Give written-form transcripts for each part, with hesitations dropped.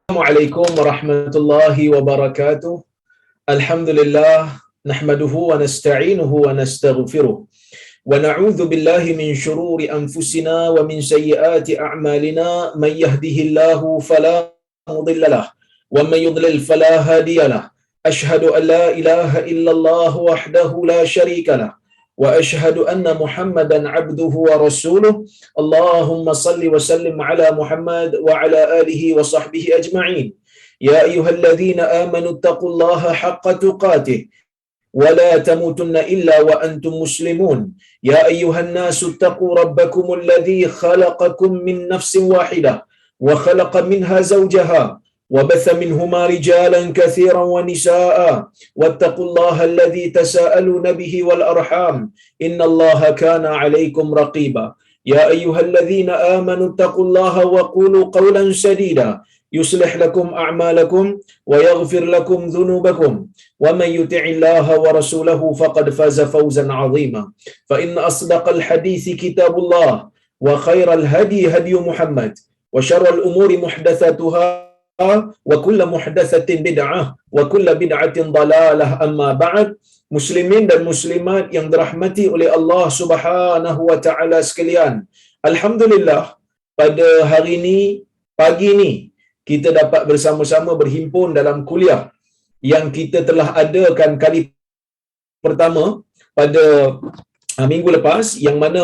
Assalamualaikum warahmatullahi wabarakatuh. Alhamdulillah nahmaduhu wa nasta'inuhu wa nastaghfiruh wa na'udzu billahi min shururi anfusina wa min sayyiati a'malina may yahdihillahu fala mudilla lahu wa may yudlil fala hadiya lahu. Ashhadu an la ilaha illallah wahdahu la syarika lahu wa ashhadu anna Muhammadan 'abduhu wa rasuluh. Allahumma salli wa sallim ala Muhammad wa ala alihi wa sahbihi ajma'in. Ya ayyuhalladzina amanu taqullaha haqqa tuqatih wa la tamutunna illa wa antum muslimun. Ya ayyuhan nasu taqu rabbakumul ladzi khalaqakum min nafsin wahidah wa khalaqa minha zawjaha وبث منهما رجالا كثيرا ونساء واتقوا الله الذي تساءلون به والأرحام إن الله كان عليكم رقيبا يا أيها الذين آمنوا اتقوا الله وقولوا قولا سديدا يصلح لكم أعمالكم ويغفر لكم ذنوبكم ومن يطع الله ورسوله فقد فاز فوزا عظيما فإن أصدق الحديث كتاب الله وخير الهدي هدي محمد وشر الأمور محدثاتها wa kullu muhdatsatin bid'ah wa kullu bid'atin dhalalah. Amma ba'd. Muslimin dan muslimat yang dirahmati oleh Allah Subhanahu wa taala sekalian, alhamdulillah pada hari ini, pagi ini, kita dapat bersama-sama berhimpun dalam kuliah yang kita telah adakan kali pertama pada minggu lepas, yang mana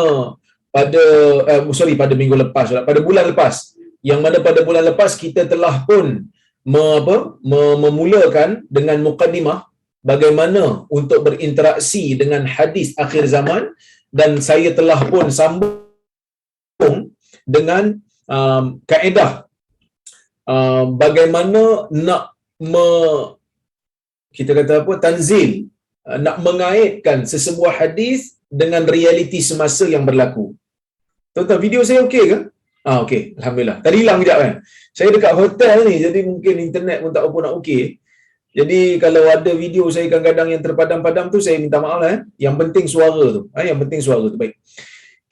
pada minggu lepas, pada bulan lepas, yang mana pada bulan lepas kita telah pun memulakan dengan mukaddimah bagaimana untuk berinteraksi dengan hadis akhir zaman, dan saya telah pun sambung dengan kaedah bagaimana nak kita kata apa, tanzil, nak mengaitkan sesebuah hadis dengan realiti semasa yang berlaku. Tuan-tuan, video saya okey ke? Okey, alhamdulillah. Tadi hilang kejap kan. Saya dekat hotel ni, jadi mungkin internet pun tak apa nak okey. Jadi kalau ada video saya kadang-kadang yang terpadam-padam tu, saya minta maaf lah. Yang penting suara tu. Yang penting suara tu. Baik.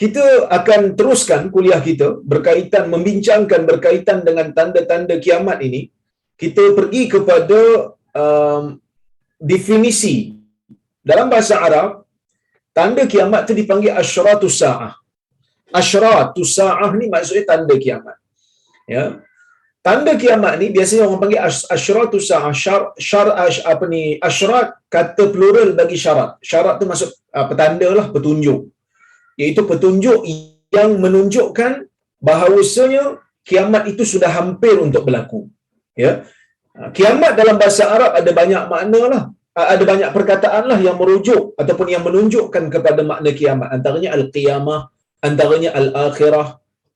Kita akan teruskan kuliah kita membincangkan berkaitan dengan tanda-tanda kiamat ini. Kita pergi kepada definisi. Dalam bahasa Arab, tanda kiamat tu dipanggil asyratus sa'ah. Asyratus sa'ah ni maksudnya tanda kiamat. Ya. Tanda kiamat ni biasanya orang panggil asyratus sa'ah. Asyrat kata plural bagi syarat. Syarat tu maksud petanda lah, petunjuk. Iaitu petunjuk yang menunjukkan bahawasanya kiamat itu sudah hampir untuk berlaku. Ya. Kiamat dalam bahasa Arab ada banyak makna lah. Ada banyak perkataan lah yang merujuk ataupun yang menunjukkan kepada makna kiamat. Antaranya al-qiyamah, antaranya al-akhirah,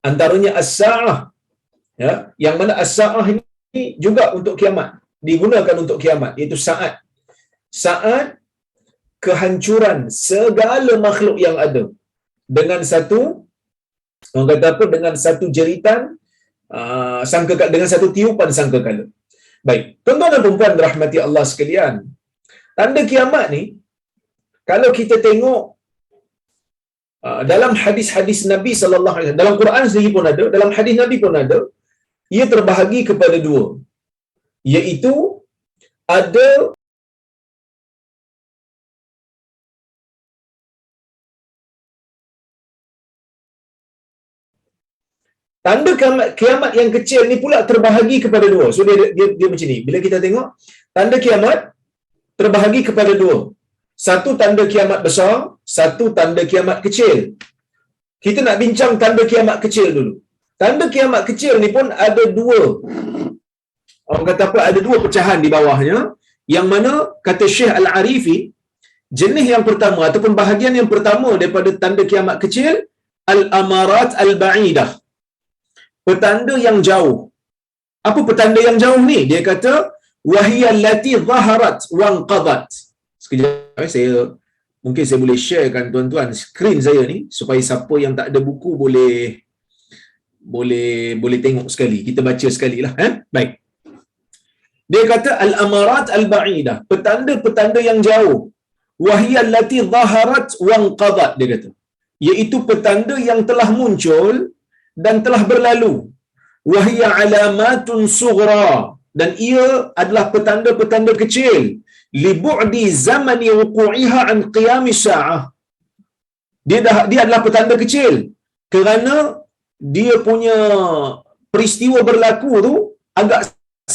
antaranya as-sa'ah. Ya, yang mana as-sa'ah ini juga untuk kiamat, digunakan untuk kiamat, iaitu saat. Saat kehancuran segala makhluk yang ada dengan satu, orang kata apa, dengan satu jeritan dengan satu tiupan sangkakala. Baik, tuan-tuan dan puan-puan rahmati Allah sekalian, tanda kiamat ni kalau kita tengok dalam hadis-hadis Nabi sallallahu alaihi wasallam, dalam Quran sendiri pun ada, dalam hadis Nabi pun ada, ia terbahagi kepada dua, iaitu ada tanda kiamat yang kecil ni pula terbahagi kepada dua. So dia macam ni. Bila kita tengok tanda kiamat terbahagi kepada dua. Satu tanda kiamat besar, satu tanda kiamat kecil. Kita nak bincang tanda kiamat kecil dulu. Tanda kiamat kecil ni pun ada dua. Orang kata apa? Ada dua pecahan di bawahnya. Yang mana kata Syekh Al-Arifi, jenis yang pertama ataupun bahagian yang pertama daripada tanda kiamat kecil, al-amarat al-ba'idah. Petanda yang jauh. Apa petanda yang jauh ni? Dia kata wahiyal lati zaharat wanqadat. Sekejap, mungkin saya boleh sharekan tuan-tuan skrin saya ni supaya siapa yang tak ada buku boleh tengok sekali. Kita baca sekali lah. Baik. Dia kata al-amarat al-ba'idah, petanda-petanda yang jauh. Wahiyal lati zaharat wanqadat, dia kata. Iaitu petanda yang telah muncul dan telah berlalu. Wahia alamatun sughra, dan ia adalah petanda-petanda kecil, li bu'di zamani wuqu'iha an qiyamis sa'ah. Dia adalah petanda kecil kerana dia punya peristiwa berlaku tu agak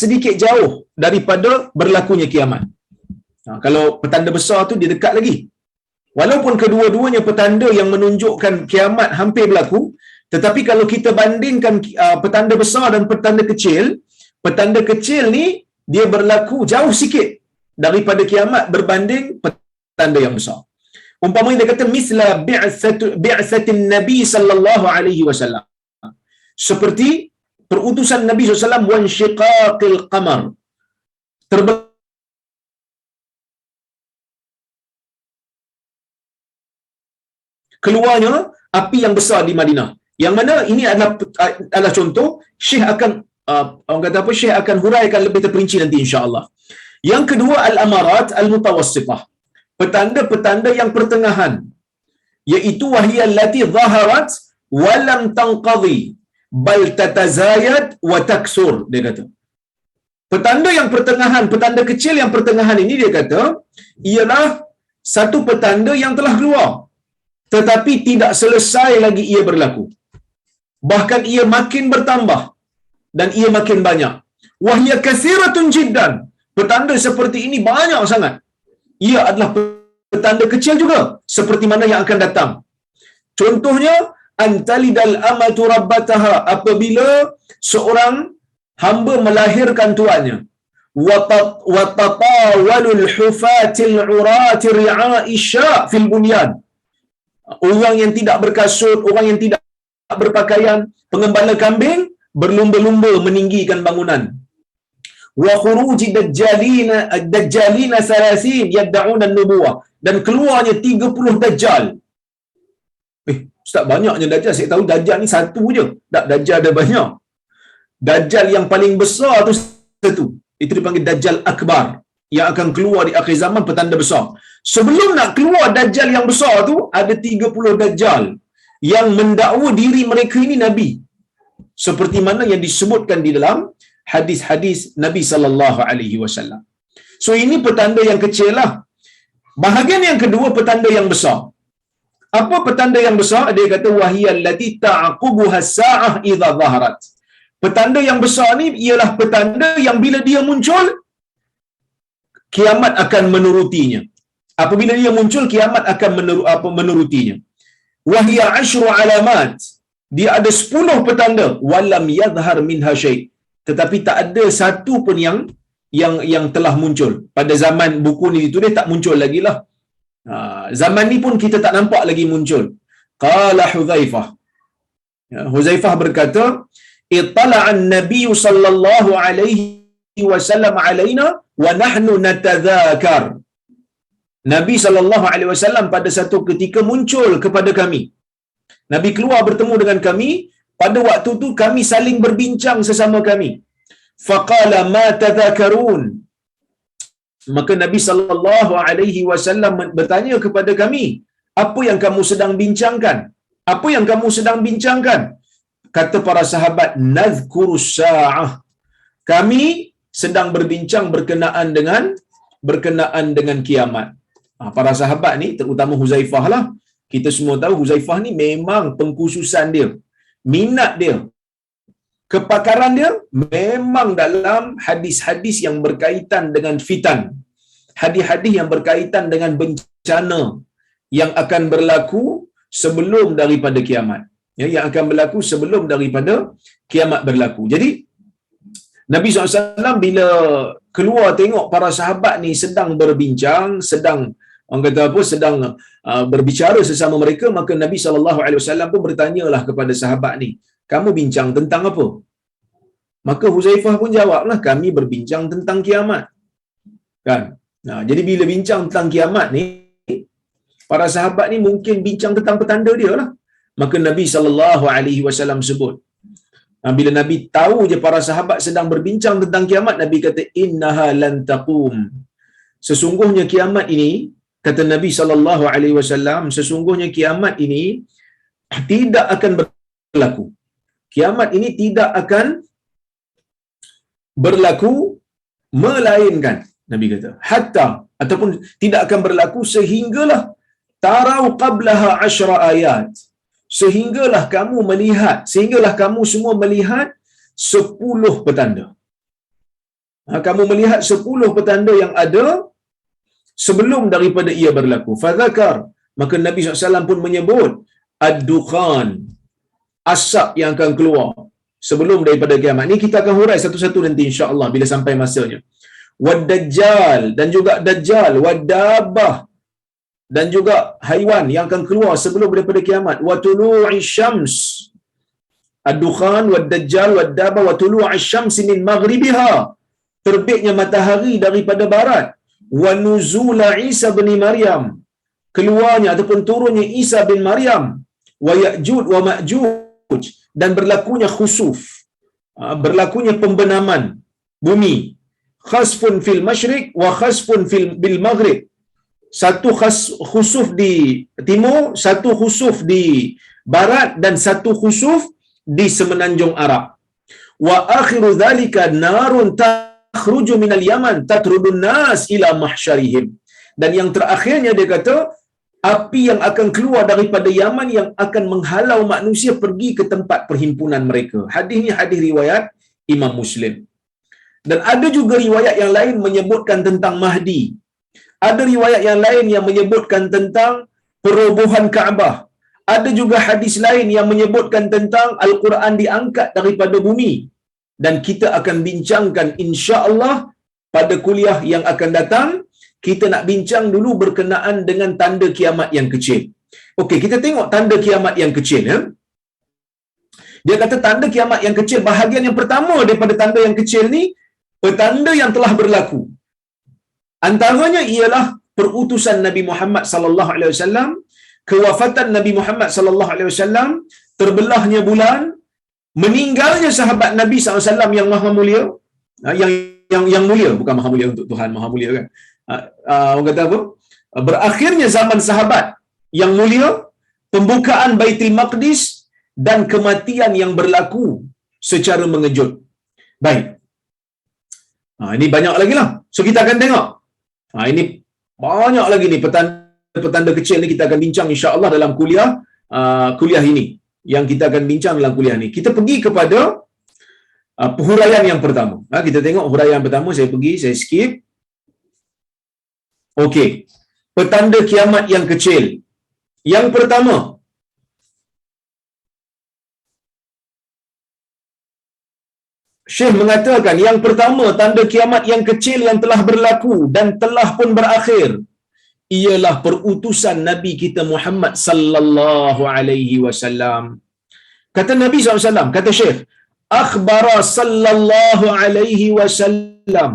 sedikit jauh daripada berlakunya kiamat. Kalau petanda besar tu dia dekat lagi. Walaupun kedua-duanya petanda yang menunjukkan kiamat hampir berlaku, tetapi kalau kita bandingkan petanda besar dan petanda kecil ni dia berlaku jauh sikit daripada kiamat berbanding petanda yang besar. Umpamanya dia kata misla bi'satin Nabi sallallahu alaihi wasallam. Seperti perutusan Nabi sallallahu alaihi wasallam wan syiqaqil qamar. Keluarnya api yang besar di Madinah. Yang mana ini adalah contoh, Syekh akan orang kata apa, Syekh akan huraikan lebih terperinci nanti insya-Allah. Yang kedua al-amarat al-mutawassithah. Petanda-petanda yang pertengahan, iaitu wahiyal lati zaharat wa lam tanqadhi bal tatazayad wa taksur, dia kata. Petanda yang pertengahan, petanda kecil yang pertengahan ini dia kata ialah satu petanda yang telah keluar tetapi tidak selesai lagi ia berlaku. Bahkan ia makin bertambah dan ia makin banyak. Wahia kathiratun jiddan. Petanda seperti ini banyak sangat. Ia adalah petanda kecil juga seperti mana yang akan datang. Contohnya antalidal amatu rabbataha, apabila seorang hamba melahirkan tuannya. Wa tatawalul hufatil urati ri'a'i sya' fil bunyan. Orang yang tidak berkasut, orang yang tidak berpakaian, pengembala kambing berlumba-lumba meninggikan bangunan. Wa khuruji dajjalina salasin yad'una an-nubuwah, dan keluarnya 30 dajjal. Ustaz, banyaknya dajjal. Saya tahu dajjal ni satu je. Tak, dajjal ada banyak. Dajjal yang paling besar tu satu. Itu dipanggil dajjal akbar, yang akan keluar di akhir zaman, petanda besar. Sebelum nak keluar dajjal yang besar tu, ada 30 dajjal yang mendakwa diri mereka ini nabi, seperti mana yang disebutkan di dalam hadis-hadis Nabi sallallahu alaihi wasallam. So ini petanda yang kecil lah. Bahagian yang kedua, petanda yang besar. Apa petanda yang besar? Dia kata wahiyal lati ta'qubuha as-sa'ah idza zaharat. Petanda yang besar ni ialah petanda yang bila dia muncul, kiamat akan menurutinya. Apabila dia muncul, kiamat akan menurutinya. Wahia 10 alamat. Dia ada 10 petanda. Walam yadhhar minha syai'. Tetapi tak ada satu pun yang telah muncul. Pada zaman buku ni ditulis tak muncul lagi lah. Zaman ni pun kita tak nampak lagi muncul. Qala Hudzaifah. Hudzaifah berkata, "Ittala'an Nabi sallallahu alaihi wasallam alaina wa nahnu natadzakar." Nabi sallallahu alaihi wasallam pada satu ketika muncul kepada kami. Nabi keluar bertemu dengan kami, pada waktu tu kami saling berbincang sesama kami. Faqala ma tadzakarun. Maka Nabi sallallahu alaihi wasallam bertanya kepada kami, apa yang kamu sedang bincangkan? Apa yang kamu sedang bincangkan? Kata para sahabat, nazkurus sa'ah. Kami sedang berbincang berkenaan dengan kiamat. Para sahabat ni, terutama Huzaifah lah. Kita semua tahu Huzaifah ni memang pengkhususan dia, minat dia, kepakaran dia memang dalam hadis-hadis yang berkaitan dengan fitan, hadis-hadis yang berkaitan dengan bencana yang akan berlaku sebelum daripada kiamat, yang akan berlaku sebelum daripada kiamat berlaku. Jadi Nabi SAW bila keluar tengok para sahabat ni sedang berbincang, sedang berbicara sesama mereka, maka Nabi SAW pun bertanyalah kepada sahabat ni, kamu bincang tentang apa? Maka Huzaifah pun jawablah, kami berbincang tentang kiamat. Kan? Jadi bila bincang tentang kiamat ni, para sahabat ni mungkin bincang tentang petanda dia lah. Maka Nabi SAW sebut, bila Nabi tahu je para sahabat sedang berbincang tentang kiamat, Nabi kata, innaha lan taqum. Sesungguhnya kiamat ini, kata Nabi SAW, sesungguhnya kiamat ini tidak akan berlaku. kiamat ini tidak akan berlaku melainkan, Nabi kata, hatta ataupun tidak akan berlaku sehinggalah tarau qablaha 10 ayat, sehinggalah kamu melihat, sehinggalah kamu semua melihat 10 petanda. Kamu melihat 10 petanda yang ada sebelum daripada ia berlaku. Fadzakar, maka Nabi SAW pun menyebut ad-dukhan, asap yang akan keluar sebelum daripada kiamat. Ini kita akan hurai satu-satu nanti insya-Allah bila sampai masanya. Wad-dajjal, dan juga dajjal, wad-dabbah, dan juga haiwan yang akan keluar sebelum daripada kiamat. Wa tulu'i syams, ad-dukhan, wad-dajjal, wad-dabbah, wa tulu'i syams min maghribiha, terbitnya matahari daripada barat. Wa nuzula Isa bin Maryam, keluarnya ataupun turunnya Isa bin Maryam. Wa Ya'juj wa Ma'juj, dan berlakunya khusuf, berlakunya pembenaman bumi. Khasfun fil masyriq wa khasfun bil maghrib, satu khusuf di timur, satu khusuf di barat, dan satu khusuf di semenanjung Arab. Wa akhiru dzalika narun takhruju minal yaman tatrudun nas ila mahsyarihim, dan yang terakhirnya dia kata api yang akan keluar daripada Yaman yang akan menghalau manusia pergi ke tempat perhimpunan mereka. Hadis ni hadis riwayat Imam Muslim. Dan ada juga riwayat yang lain menyebutkan tentang Mahdi. Ada riwayat yang lain yang menyebutkan tentang perobohan Kaabah. Ada juga hadis lain yang menyebutkan tentang Al-Quran diangkat daripada bumi. Dan kita akan bincangkan insya-Allah pada kuliah yang akan datang. Kita nak bincang dulu berkenaan dengan tanda kiamat yang kecil. Okey, kita tengok tanda kiamat yang kecil. Dia kata tanda kiamat yang kecil, bahagian yang pertama daripada tanda yang kecil ni, petanda yang telah berlaku. Antaranya ialah perutusan Nabi Muhammad sallallahu alaihi wasallam, kewafatan Nabi Muhammad sallallahu alaihi wasallam, terbelahnya bulan, meninggalnya sahabat Nabi sallallahu alaihi wasallam yang maha mulia, yang mulia, bukan maha mulia untuk Tuhan, maha mulia kan. Orang kata apa? Berakhirnya zaman sahabat yang mulia, pembukaan Baitul Maqdis, dan kematian yang berlaku secara mengejut. Baik. Ini banyak lagi lah. So kita akan tengok. Ini banyak lagi ni petanda kecil ni kita akan bincang insya-Allah dalam kuliah ini. Yang kita akan bincang dalam kuliah ni. Kita pergi kepada huraian yang pertama. Kita tengok huraian yang pertama, saya skip. Okey. Petanda kiamat yang kecil. Yang pertama, Syekh mengatakan yang pertama tanda kiamat yang kecil yang telah berlaku dan telah pun berakhir ialah perutusan Nabi kita Muhammad sallallahu alaihi wasallam. Kata Nabi SAW, kata Syekh, akhbara sallallahu alaihi wasallam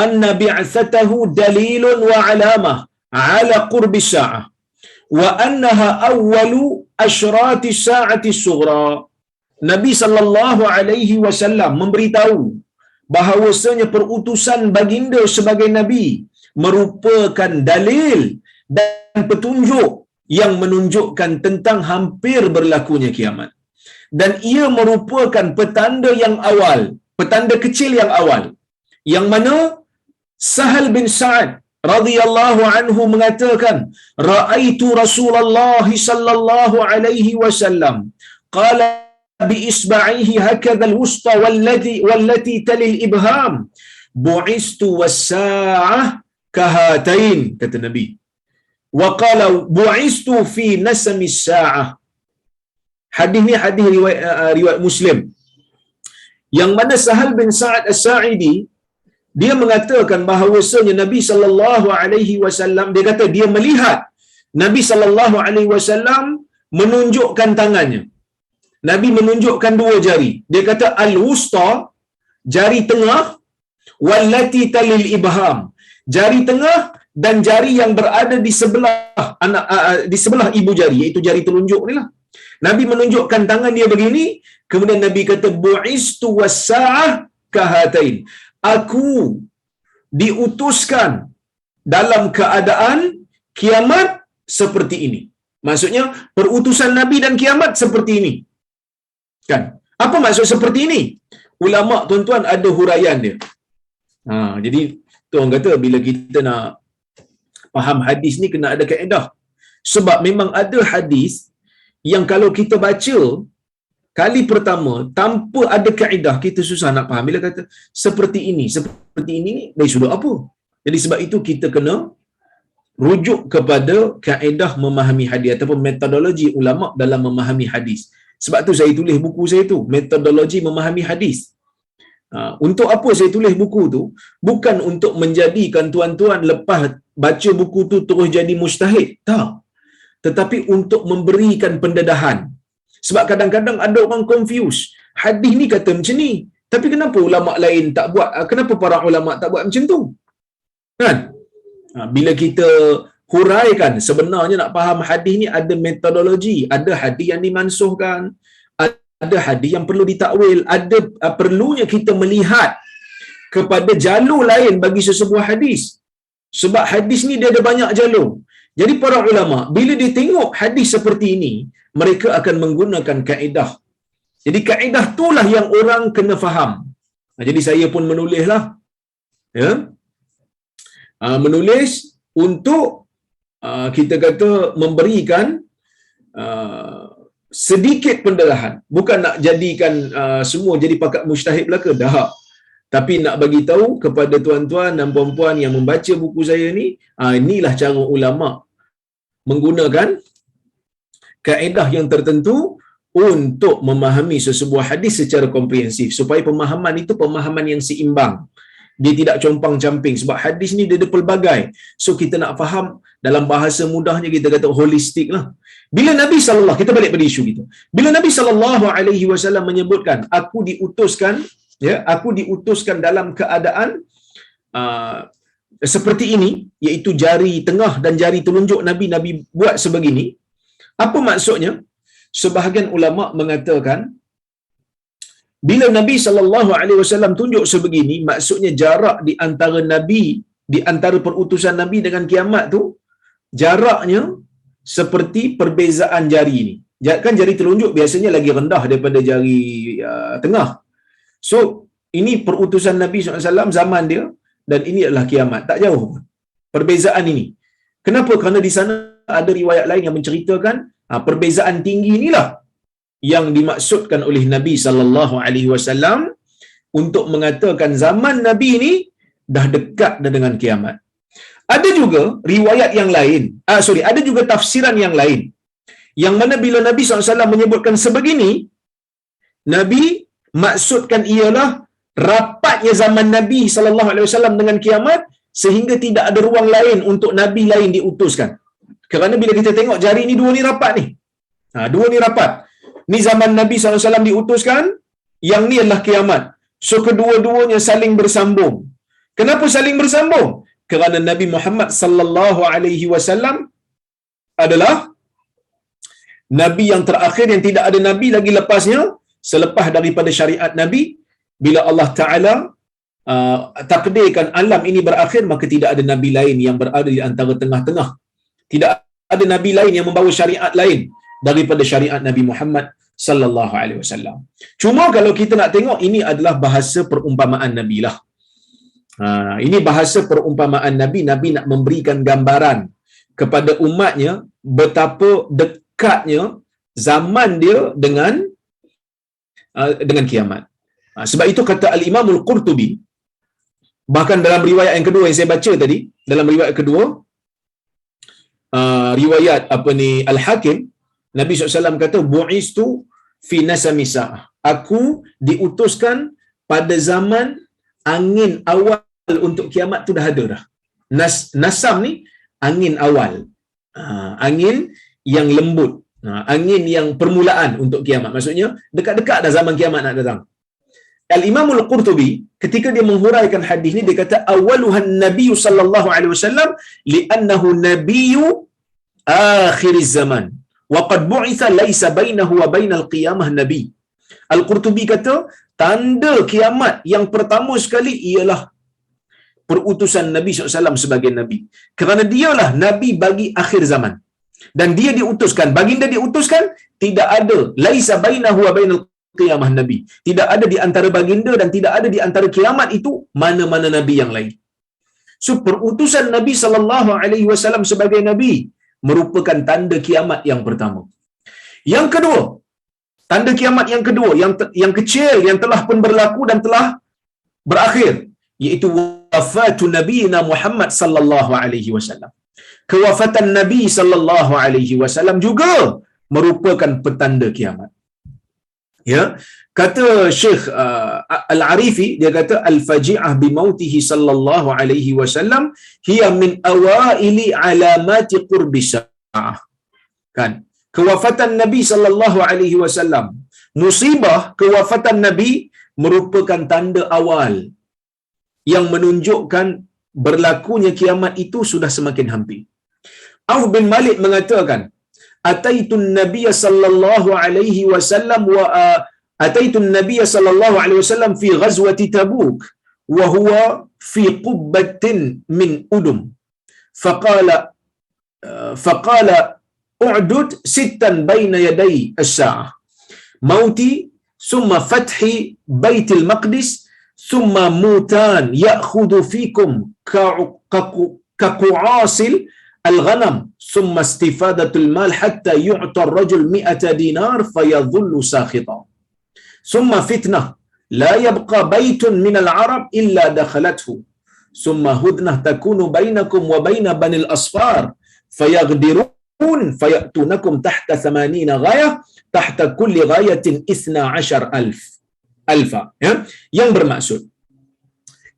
anna bi'athatahu dalilun wa alamah ala qurbi sa'ah wa annaha awwalu asyrati sa'ati sughra. Nabi sallallahu alaihi wasallam memberitahu bahawasanya perutusan baginda sebagai nabi merupakan dalil dan petunjuk yang menunjukkan tentang hampir berlakunya kiamat. Dan ia merupakan petanda yang awal, petanda kecil yang awal. Yang mana Sahal bin Sa'ad radhiyallahu anhu mengatakan, ra'aitu Rasulullah sallallahu alaihi wasallam qala bi isba'ihi hakadha al-wusta wallati tali al-ibham bu'istu was-sa'ah kahatain, kata Nabi. Wa qala bu'istu fi nasmi as-sa'ah. Hadis ni hadis riwayat Muslim. Yang mana Sahal bin Sa'ad As-Sa'idi dia mengatakan bahawasanya Nabi sallallahu alaihi wasallam, dia kata dia melihat Nabi sallallahu alaihi wasallam menunjukkan tangannya. Nabi menunjukkan dua jari. Dia kata al-wusta, jari tengah, wallati talil ibham, jari tengah dan jari yang berada di sebelah ibu jari, iaitu jari telunjuk ni lah. Nabi menunjukkan tangan dia begini, kemudian Nabi kata bu'istu was-sa'ah kahatain. Aku diutuskan dalam keadaan kiamat seperti ini. Maksudnya perutusan Nabi dan kiamat seperti ini. Kan? Apa maksud seperti ini? Ulama tuan-tuan ada huraian dia. Jadi tu orang kata bila kita nak faham hadis ni kena ada kaedah. Sebab memang ada hadis yang kalau kita baca kali pertama tanpa ada kaedah kita susah nak faham. Bila kata seperti ini dari sudut apa? Jadi sebab itu kita kena rujuk kepada kaedah memahami hadis ataupun metodologi ulama dalam memahami hadis. Sebab tu saya tulis buku saya tu, metodologi memahami hadis. Untuk apa saya tulis buku tu? Bukan untuk menjadikan tuan-tuan lepas baca buku tu terus jadi mujtahid. Tak. Tetapi untuk memberikan pendedahan. Sebab kadang-kadang ada orang confuse. Hadis ni kata macam ni. Tapi kenapa ulama lain tak buat? Kenapa para ulama tak buat macam tu? Kan? Bila kita huraikan sebenarnya nak faham hadis ni ada metodologi, ada hadis yang dimansuhkan, ada hadis yang perlu ditakwil, ada perlunya kita melihat kepada jalur lain bagi sesebuah hadis. Sebab hadis ni dia ada banyak jalur. Jadi para ulama bila dia tengok hadis seperti ini, mereka akan menggunakan kaedah. Jadi kaedah itulah yang orang kena faham. Jadi saya pun menulislah, ya, menulis untuk kita kata memberikan sedikit pendedahan. Bukan nak jadikan semua jadi pakat mujtahid belaka, dah. Tapi nak bagi tahu kepada tuan-tuan dan puan-puan yang membaca buku saya ni, inilah cara ulama menggunakan kaedah yang tertentu untuk memahami sesebuah hadis secara komprehensif supaya pemahaman itu pemahaman yang seimbang. Dia tidak compang-camping sebab hadis ni dia ada pelbagai. So kita nak faham dalam bahasa mudahnya kita kata holistik lah. Bila Nabi sallallahu, kita balik pada isu kita. Bila Nabi sallallahu alaihi wasallam menyebutkan aku diutuskan, ya, aku diutuskan dalam keadaan seperti ini, iaitu jari tengah dan jari telunjuk Nabi buat sebegini. Apa maksudnya? Sebahagian ulama mengatakan bila Nabi sallallahu alaihi wasallam tunjuk sebegini, maksudnya jarak di antara Nabi, di antara perutusan Nabi dengan kiamat tu, jaraknya seperti perbezaan jari ini. Kan jari telunjuk biasanya lagi rendah daripada jari tengah. So, ini perutusan Nabi SAW zaman dia dan ini adalah kiamat. Tak jauh pun perbezaan ini. Kenapa? Kerana di sana ada riwayat lain yang menceritakan perbezaan tinggi inilah yang dimaksudkan oleh Nabi sallallahu alaihi wasallam untuk mengatakan zaman Nabi ini dah dekat dah dengan kiamat. Ada juga riwayat yang lain, ada juga tafsiran yang lain yang mana bila Nabi SAW menyebutkan sebegini, Nabi maksudkan ialah rapatnya zaman Nabi SAW dengan kiamat sehingga tidak ada ruang lain untuk Nabi lain diutuskan. Kerana bila kita tengok jari ni dua ni rapat ni. Dua ni rapat. Ni zaman Nabi SAW diutuskan, yang ni adalah kiamat. So kedua-duanya saling bersambung. Kenapa saling bersambung? Kerana Nabi Muhammad sallallahu alaihi wasallam adalah Nabi yang terakhir yang tidak ada Nabi lagi lepasnya selepas daripada syariat Nabi. Bila Allah Ta'ala takdirkan alam ini berakhir, maka tidak ada Nabi lain yang berada di antara tengah-tengah. Tidak ada Nabi lain yang membawa syariat lain daripada syariat Nabi Muhammad sallallahu alaihi wasallam. Cuma kalau kita nak tengok, ini adalah bahasa perumpamaan Nabi lah. Ini bahasa perumpamaan Nabi. Nabi nak memberikan gambaran kepada umatnya betapa dekatnya zaman dia dengan kiamat. Sebab itu kata Al-Imam Al-Qurtubi, bahkan dalam riwayat yang kedua yang saya baca tadi, dalam riwayat kedua, riwayat Al-Hakim, Nabi SAW kata bu'istu fi nasami sa'ah. Aku diutuskan pada zaman angin awal untuk kiamat tu dah ada dah. Nasam ni angin awal. Angin yang lembut. Angin yang permulaan untuk kiamat. Maksudnya dekat-dekat dah zaman kiamat nak datang. Al-Imam Al-Qurtubi ketika dia menghuraikan hadis ni dia kata awaluhan Nabi sallallahu alaihi wasallam li'annahu nabiyyu akhiriz zaman wa qad bu'itha laisa bainahu wa bainal qiyamah nabi. Al-Qurtubi kata tanda kiamat yang pertama sekali ialah perutusan Nabi SAW sebagai Nabi. Kerana dialah Nabi bagi akhir zaman. Dan dia diutuskan, baginda diutuskan, tidak ada laisa bainahu wa bainal qiyamah Nabi. Tidak ada di antara baginda dan tidak ada di antara kiamat itu mana-mana nabi yang lain. So perutusan Nabi sallallahu alaihi wasallam sebagai nabi merupakan tanda kiamat yang pertama. Yang kedua, tanda kiamat yang kedua yang kecil yang telah pun berlaku dan telah berakhir, iaitu wafatun nabiyina Muhammad sallallahu alaihi wasallam. Kewafatan Nabi sallallahu alaihi wasallam juga merupakan petanda kiamat. Ya, kata Syekh Al-Arifi, dia kata al-faji'ah bi mautihi sallallahu alaihi wasallam hiya min awaili alamati qurbi sa'ah. Kan? Kewafatan Nabi sallallahu alaihi wasallam, musibah kewafatan Nabi merupakan tanda awal yang menunjukkan berlakunya kiamat itu sudah semakin hampir. Auf bin Malik mengatakan, ataitun Nabiy sallallahu alaihi wasallam wa ataitun Nabiy sallallahu alaihi wasallam fi ghazwati Tabuk wa huwa fi qubbatin min udum faqala u'dud sittan baina yaday as-sa'ah mauti thumma fathi baitil maqdis thumma mutan ya'khudhu fikum ka'asil al-ghanam thumma istifadatul mal hatta yu'ta ar-rajul 100 dinar fayadhullu sakhitan thumma fitnah la yabqa baytun min al-arab illa dakhalathu thumma hudnah takunu bainakum wa baina bani al-asfar fayaghdirun fayatunakum tahta 80 ghayah tahta kulli ghayatin 12,000 ya, yang bermaksud,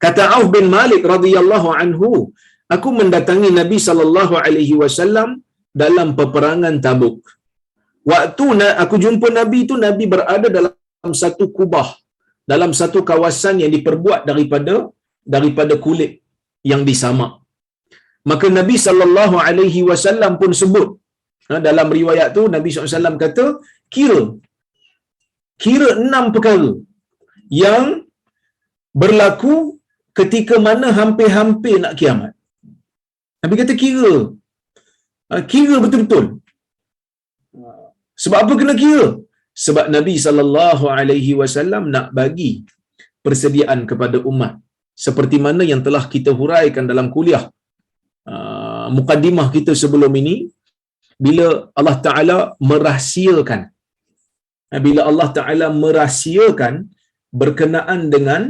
kata Auf bin Malik radhiyallahu anhu, aku mendatangi Nabi sallallahu alaihi wasallam dalam peperangan Tabuk. Waktu aku jumpa Nabi itu, Nabi berada dalam satu kubah, dalam satu kawasan yang diperbuat daripada kulit yang disamak. Maka Nabi sallallahu alaihi wasallam pun sebut, dalam riwayat tu Nabi sallallahu alaihi wasallam kata, kira 6 perkara yang berlaku ketika mana hampir-hampir nak kiamat. Nabi kata kira betul-betul. Sebab apa kena kira? Sebab Nabi sallallahu alaihi wasallam nak bagi persediaan kepada umat seperti mana yang telah kita huraikan dalam kuliah mukaddimah kita sebelum ini, bila Allah Taala merahsiakan berkenaan dengan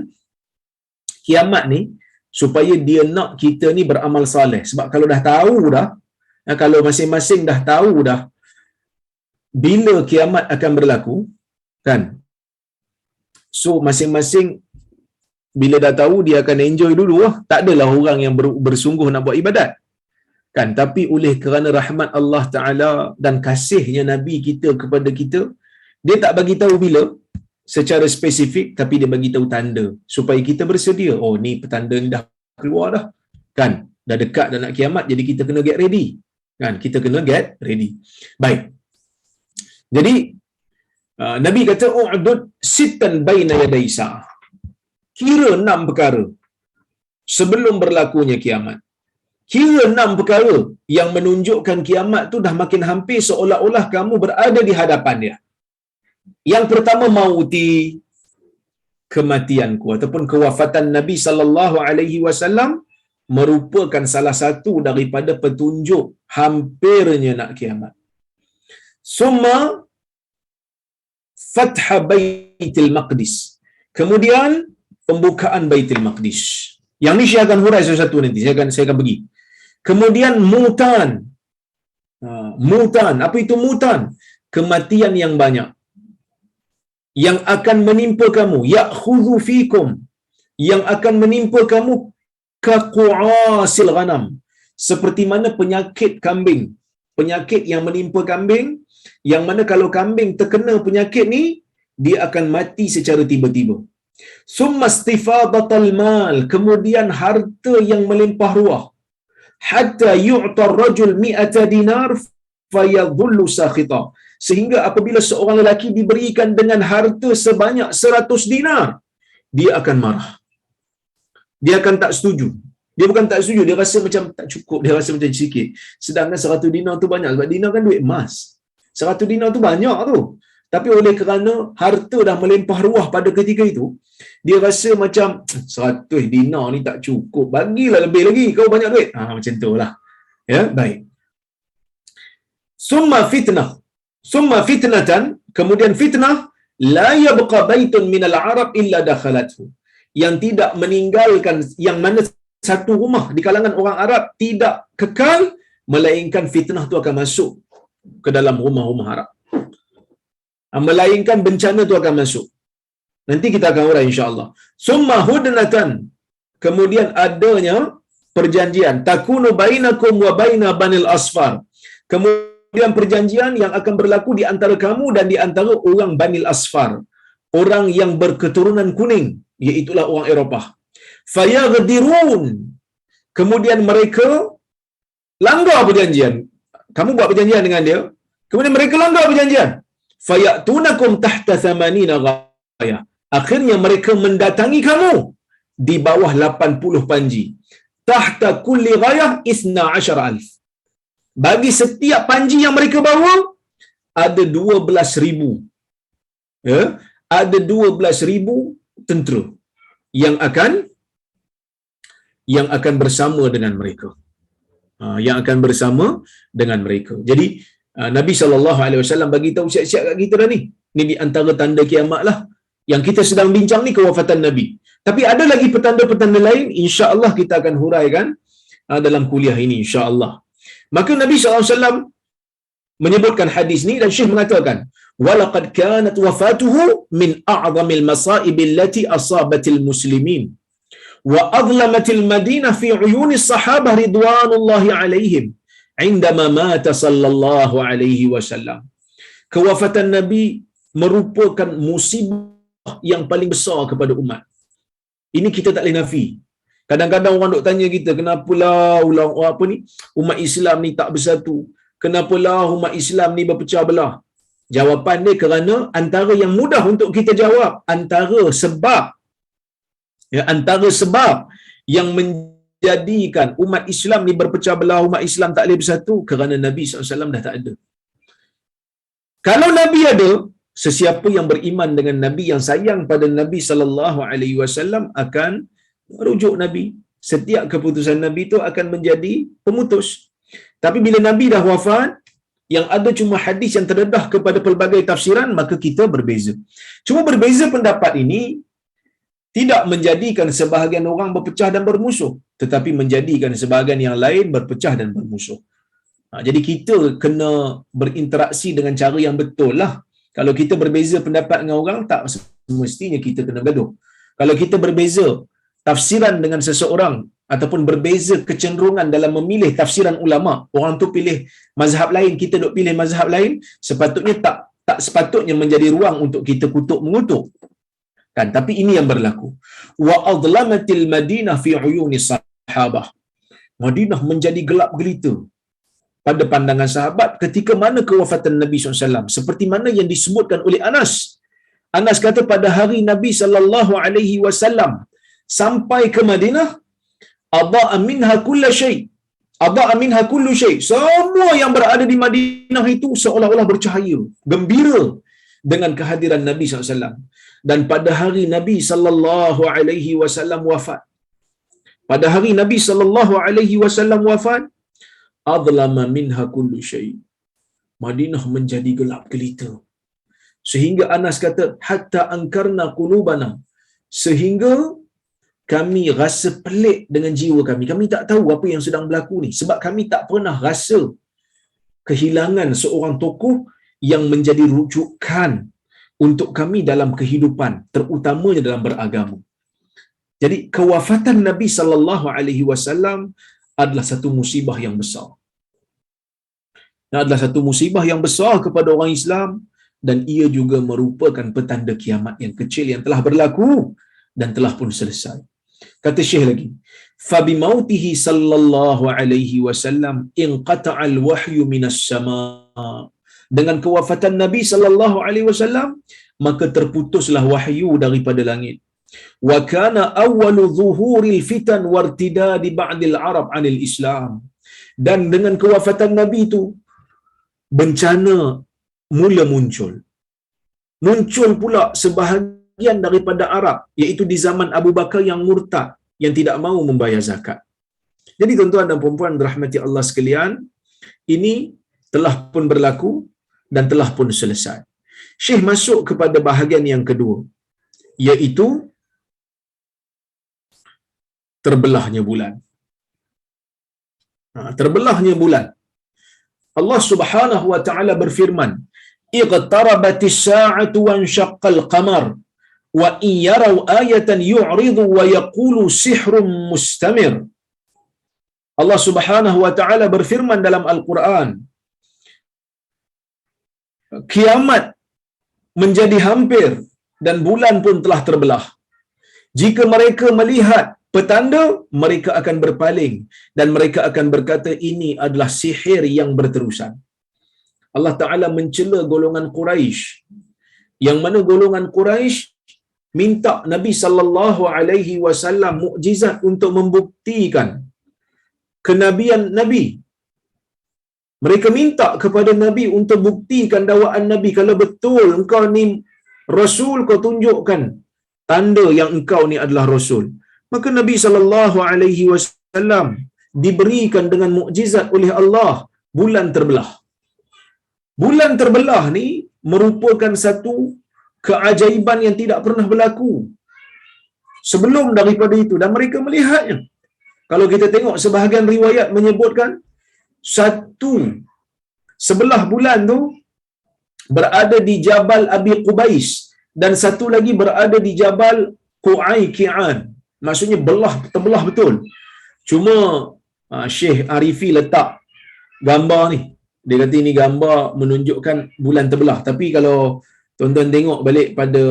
kiamat ni, supaya dia nak kita ni beramal soleh. Sebab kalau dah tahu dah, kalau masing-masing dah tahu dah bila kiamat akan berlaku, kan, so masing-masing bila dah tahu dia akan enjoy dulu lah. Tak adalah orang yang bersungguh nak buat ibadat, kan. Tapi oleh kerana rahmat Allah Ta'ala dan kasihnya Nabi kita kepada kita, dia tak bagi tahu bila secara spesifik, tapi dia bagi tahu tanda supaya kita bersedia. Oh, ni petanda ni dah keluar dah, kan, dah dekat dah nak kiamat, jadi kita kena get ready, kan, kita kena get ready. Baik, jadi Nabi kata u'dud sittan baina yaday sa'ah, kira 6 perkara sebelum berlakunya kiamat. Kira 6 perkara yang menunjukkan kiamat tu dah makin hampir, seolah-olah kamu berada di hadapan dia. Yang pertama, mauti, kematianku ataupun kewafatan Nabi sallallahu alaihi wasallam merupakan salah satu daripada petunjuk hampirnya nak kiamat. Summa fatha Baitul Maqdis, kemudian pembukaan Baitul Maqdis. Yang ni saya akan hurai satu-satu nanti, saya akan bagi. Kemudian mutan. Mutan, apa itu mutan? Kematian yang banyak yang akan menimpa kamu, ya'khudhu fikum, yang akan menimpa kamu kaqu'asil ghanam, seperti mana penyakit kambing, penyakit yang menimpa kambing, yang mana kalau kambing terkena penyakit ni, dia akan mati secara tiba-tiba. Summa istifadatul mal, kemudian harta yang melimpah ruah, hatta yu'ta ar-rajul 100 dinar fayadhullu sakhita, sehingga apabila seorang lelaki diberikan dengan harta sebanyak 100 dinar, dia akan marah. Dia akan tak setuju. Dia bukan tak setuju, dia rasa macam tak cukup, dia rasa macam sikit. Sedangkan 100 dinar tu banyak, sebab dinar kan duit emas. 100 dinar tu banyak tu. Tapi oleh kerana harta dah melimpah ruah pada ketika itu, dia rasa macam 100 dinar ni tak cukup, bagilah lebih lagi, kau banyak duit. Macam tu lah. Ya, baik. Summa fitnatan, kemudian fitnah, la yabqa baitun minal arab illa dakhalathu, yang tidak meninggalkan, yang mana satu rumah di kalangan orang Arab tidak kekal, melainkan fitnah tu akan masuk ke dalam rumah-rumah Arab. Melainkan bencana tu akan masuk. Nanti kita akan urai insya-Allah. Summa hudnatan, kemudian adanya perjanjian, takunu bainakum wa baina banil asfar, kemudian perjanjian yang akan berlaku di antara kamu dan di antara orang Banil Asfar, orang yang berketurunan kuning, iaitulah orang Eropah. Fayaghdirun, kemudian mereka langgar perjanjian. Kamu buat perjanjian dengan dia, kemudian mereka langgar perjanjian. Fayatunakum tahta 80 ghayah, akhirnya mereka mendatangi kamu di bawah 80 panji. Tahta kulli ghayah 12,000. Bagi setiap panji yang mereka bawa ada 12,000, ya, ada 12,000 tentera yang akan bersama dengan mereka. Yang akan bersama dengan mereka. Jadi Nabi SAW bagi tahu siap-siap kat kita dah ni. Ni di antara tanda kiamat lah. Yang kita sedang bincang ni kewafatan Nabi. Tapi ada lagi petanda-petanda lain, insya-Allah kita akan huraikan dalam kuliah ini insya-Allah. Maka Nabi SAW menyebutkan hadis ni dan Syekh mengatakan, walaqad kanat wafatuhu min a'zamil masaib allati asabatil muslimin wa adlamatil madinah fi uyuni sahabah ridwanullahi alaihim indama mata sallallahu alaihi wasallam. Kewafatan Nabi merupakan musibah yang paling besar kepada umat. Ini kita tak boleh nafi. Kadang-kadang orang duk tanya kita, kenapalah umat Islam ni tak bersatu? Kenapalah umat Islam ni berpecah belah? Jawapan dia kerana antara yang mudah untuk kita jawab, antara sebab yang menjadikan umat Islam ni berpecah belah, umat Islam tak boleh bersatu, kerana Nabi SAW dah tak ada. Kalau Nabi ada, sesiapa yang beriman dengan Nabi, yang sayang pada Nabi SAW akan rujuk Nabi. Setiap keputusan Nabi itu akan menjadi pemutus. Tapi bila Nabi dah wafat, yang ada cuma hadis yang terdedah kepada pelbagai tafsiran, maka kita berbeza. Cuma berbeza pendapat ini tidak menjadikan sebahagian orang berpecah dan bermusuh, tetapi menjadikan sebahagian yang lain berpecah dan bermusuh. Jadi kita kena berinteraksi dengan cara yang betul lah. Kalau kita berbeza pendapat dengan orang, tak semestinya kita kena gaduh. Kalau kita berbeza tafsiran dengan seseorang ataupun berbeza kecenderungan dalam memilih tafsiran ulama, orang tu pilih mazhab lain, kita duk pilih mazhab lain, sepatutnya tak sepatutnya menjadi ruang untuk kita kutuk mengutuk. Kan, tapi ini yang berlaku. Wa adlamatil Madinah fi uyuni sahabah. Madinah menjadi gelap gelita pada pandangan sahabat ketika mana kewafatan Nabi SAW, seperti mana yang disebutkan oleh Anas. Anas kata pada hari Nabi SAW sampai ke Madinah, adha'a minha kullu syai. Semua yang berada di Madinah itu seolah-olah bercahaya, gembira dengan kehadiran Nabi SAW. Dan pada hari Nabi SAW wafat, pada hari Nabi SAW wafat, adlama minha kullu syai. Madinah menjadi gelap gelita. Sehingga Anas kata, hatta angkarna qulubana, sehingga kami rasa pelik dengan jiwa kami. Kami tak tahu apa yang sedang berlaku ni, sebab kami tak pernah rasa kehilangan seorang tokoh yang menjadi rujukan untuk kami dalam kehidupan, terutamanya dalam beragama. Jadi kewafatan Nabi SAW adalah satu musibah yang besar. Adalah satu musibah yang besar kepada orang Islam, dan ia juga merupakan petanda kiamat yang kecil yang telah berlaku dan telah pun selesai. Kata Syekh lagi, fa bi mautihi sallallahu alaihi wasallam inqata'al wahyu minas sama. Dengan kewafatan Nabi sallallahu alaihi wasallam, maka terputuslah wahyu daripada langit. Wa kana awwalu zuhuril fitan wartidadi ba'dil arab 'anil Islam. Dan dengan kewafatan Nabi itu, bencana mula muncul. muncul pula sebahagian daripada Arab, iaitu di zaman Abu Bakar yang murtad, yang tidak mahu membayar zakat. Jadi tuan-tuan dan puan-puan dirahmati Allah sekalian, ini telah pun berlaku dan telah pun selesai. Syekh masuk kepada bahagian yang kedua, iaitu terbelahnya bulan. Terbelahnya bulan. Allah Subhanahu wa taala berfirman, "Iqtarabatis sa'atu wanshaqqal qamar wa in yaraw ayatan yu'ridu wa yaqulu sihrun mustamir." Allah Subhanahu wa taala berfirman dalam Al-Quran, kiamat menjadi hampir dan bulan pun telah terbelah. Jika mereka melihat petanda, mereka akan berpaling dan mereka akan berkata ini adalah sihir yang berterusan. Allah Ta'ala mencela golongan Quraisy, yang mana golongan Quraisy minta Nabi sallallahu alaihi wasallam mukjizat untuk membuktikan kenabian Nabi. Mereka minta kepada Nabi untuk buktikan dakwaan Nabi, kalau betul engkau ni Rasul, kau tunjukkan tanda yang engkau ni adalah Rasul. Maka Nabi sallallahu alaihi wasallam diberikan dengan mukjizat oleh Allah, bulan terbelah. Bulan terbelah ni merupakan satu keajaiban yang tidak pernah berlaku sebelum daripada itu, dan mereka melihatnya. Kalau kita tengok sebahagian riwayat menyebutkan satu sebelah bulan tu berada di Jabal Abi Qubais dan satu lagi berada di Jabal Qu'ayqi'an. Maksudnya terbelah betul. Cuma Syekh Arifi letak gambar ni. Dia kata ini gambar menunjukkan bulan terbelah. Tapi kalau tuan-tuan tengok balik pada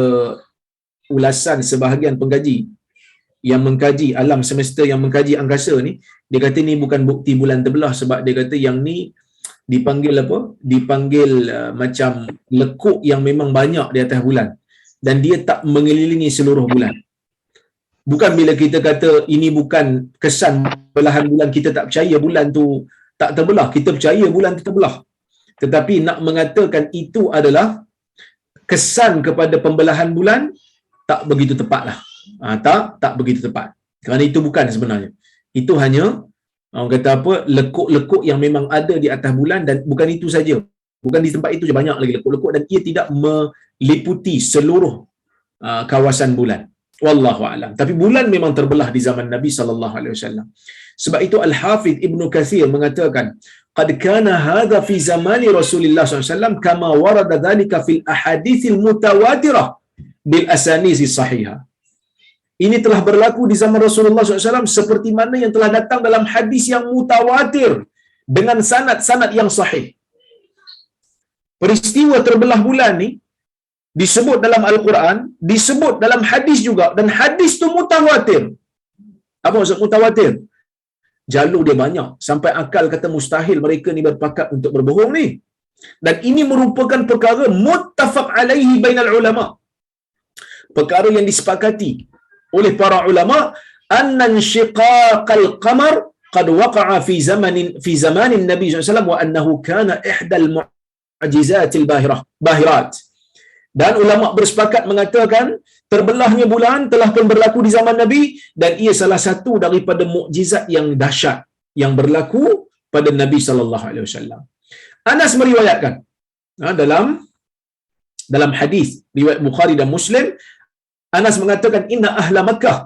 ulasan sebahagian pengkaji yang mengkaji alam semesta, yang mengkaji angkasa ni, dia kata ni bukan bukti bulan terbelah, sebab dia kata yang ni dipanggil apa? Dipanggil macam lekuk yang memang banyak di atas bulan dan dia tak mengelilingi seluruh bulan. Bukan bila kita kata ini bukan kesan belahan bulan, kita tak percaya bulan tu tak terbelah, kita percaya bulan tu terbelah. Tetapi nak mengatakan itu adalah kesan kepada pembelahan bulan, tak begitu tepatlah. Tak begitu tepat. Kerana itu bukan sebenarnya. Itu hanya orang kata apa, lekuk-lekuk yang memang ada di atas bulan, dan bukan itu saja. Bukan di tempat itu saja, banyak lagi lekuk-lekuk, dan ia tidak meliputi seluruh kawasan bulan. Wallahu a'lam. Tapi bulan memang terbelah di zaman Nabi sallallahu alaihi wasallam. Sebab itu Al-Hafidh Ibnu Katsir mengatakan, qad kana hadha fi zamani Rasulillah sallallahu alaihi wasallam kama warada dhalika fil ahaditsil mutawatirah bil asanisi sahihah. Ini telah berlaku di zaman Rasulullah SAW seperti mana yang telah datang dalam hadis yang mutawatir dengan sanad-sanad yang sahih. Peristiwa terbelah bulan ni disebut dalam Al-Quran, disebut dalam hadis juga, dan hadis tu mutawatir. Apa maksud mutawatir? Jalur dia banyak sampai akal kata mustahil mereka ni berpakat untuk berbohong ni. Dan ini merupakan perkara muttafaq alaihi bainal ulama. Perkara yang disepakati oleh para ulama, annan syiqaqal qamar qad waqa'a fi zamanin Nabi SAW wa annahu kana ihdal mu'jizatil bahirat. Dan ulama bersepakat mengatakan terbelahnya bulan telah pun berlaku di zaman Nabi, dan ia salah satu daripada mukjizat yang dahsyat yang berlaku pada Nabi sallallahu alaihi wasallam. Anas meriwayatkan dalam hadis riwayat Bukhari dan Muslim, Anas mengatakan inna ahla Makkah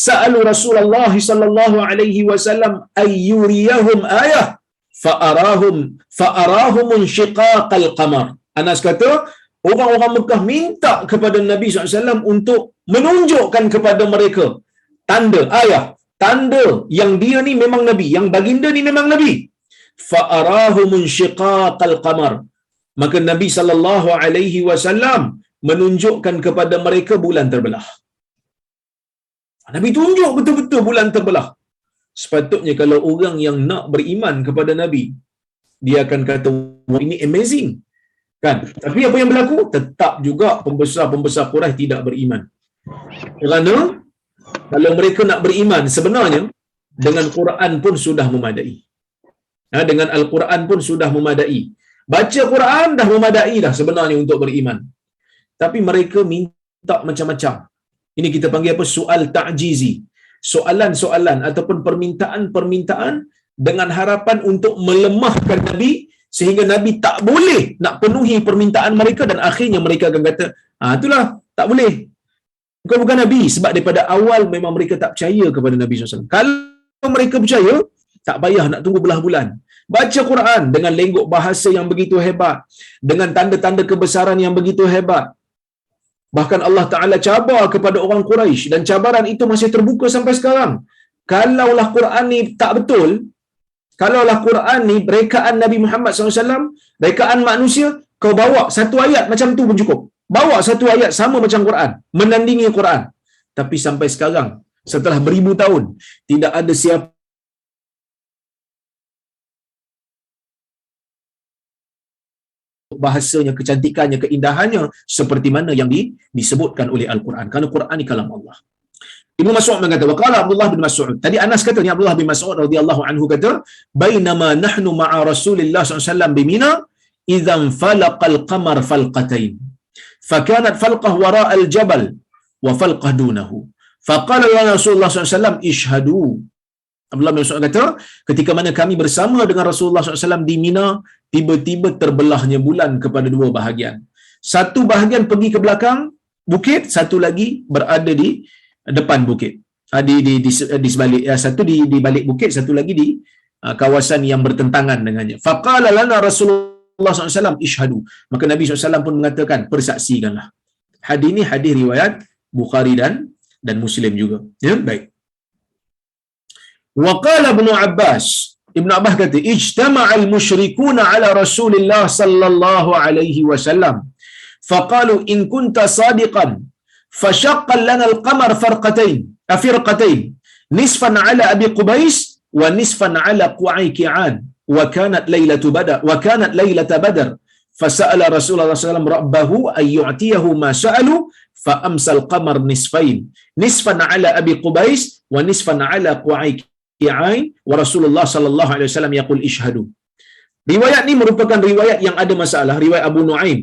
sa'alu Rasulullah sallallahu alaihi wasallam ayyuriyahum ayah fa'arahum shiqaqal qamar. Anas kata orang-orang Mekah minta kepada Nabi SAW untuk menunjukkan kepada mereka tanda, ayah, tanda yang dia ni memang Nabi, yang baginda ni memang Nabi. Fa'arahum shiqaqal qamar. Maka Nabi sallallahu alaihi wasallam menunjukkan kepada mereka bulan terbelah. Nabi tunjuk betul-betul bulan terbelah. Sepatutnya kalau orang yang nak beriman kepada Nabi, dia akan kata ini amazing, kan? Tapi apa yang berlaku? Tetap juga pembesar-pembesar Quraisy tidak beriman. Kerana kalau mereka nak beriman, sebenarnya dengan Quran pun sudah memadai. Dengan Al-Quran pun sudah memadai. Baca Quran dah memadai dah sebenarnya untuk beriman. Tapi mereka minta macam-macam. Ini kita panggil apa? Soal ta'jizi. Soalan-soalan ataupun permintaan-permintaan dengan harapan untuk melemahkan Nabi sehingga Nabi tak boleh nak penuhi permintaan mereka dan akhirnya mereka akan kata, itulah, tak boleh. Kau bukan Nabi. Sebab daripada awal memang mereka tak percaya kepada Nabi SAW. Kalau mereka percaya, tak payah nak tunggu belah bulan. Baca Quran dengan lenggok bahasa yang begitu hebat, dengan tanda-tanda kebesaran yang begitu hebat. Bahkan Allah Ta'ala cabar kepada orang Quraisy dan cabaran itu masih terbuka sampai sekarang. Kalaulah Quran ni tak betul, kalaulah Quran ni rekaan Nabi Muhammad SAW, rekaan manusia, kau bawa satu ayat macam tu pun cukup. Bawa satu ayat sama macam Quran, menandingi Quran. Tapi sampai sekarang, setelah beribu tahun, tidak ada siapa bahasanya, kecantikannya, keindahannya seperti mana yang disebutkan oleh Al-Quran. Kerana Quran ni kalam Allah. Ibnu Mas'ud mengata, waqala Abdullah bin Mas'ud. Tadi Anas kata ni, Abdullah bin Mas'ud radhiyallahu anhu kata, bainama nahnu ma'a Rasulillah sallallahu alaihi wasallam bimina idzan falaqal qamar falqatain. Fakanat falqah wara'al jabal wa falqah dunahu. Faqala lana Rasulullah sallallahu alaihi wasallam ishhadu. Abdullah bin Mas'ud kata, ketika mana kami bersama dengan Rasulullah SAW di Mina, tiba-tiba terbelahnya bulan kepada dua bahagian. Satu bahagian pergi ke belakang bukit, satu lagi berada di depan bukit. Di sebalik, satu di balik bukit, satu lagi di kawasan yang bertentangan dengannya. Faqala lana Rasulullah SAW ishhadu. Maka Nabi SAW pun mengatakan, persaksikanlah. Hadis ini hadis riwayat Bukhari dan Muslim juga. Ya, baik. Waqala Ibnu Abbas, Ibnu Abbas kata, ijtama'al musyrikuna ala Rasulillah sallallahu alaihi wasallam faqalu in kunta sadiqan fashaqqa lana al-qamar firqatain nisfan ala Abi Qubais wa nisfan ala Qu'ayki'an wa kanat lailata badr fasa'ala Rasulullah sallallahu alaihi wasallam rabbahu ay yu'tiyahu ma sa'alu fa amsal qamar nisfan ala Abi Qubais wa nisfan ala Qu'ayki'an wa Rasulullah sallallahu alaihi wasallam yaqul ishhadu. Riwayat ni merupakan riwayat yang ada masalah, riwayat Abu Nuaim.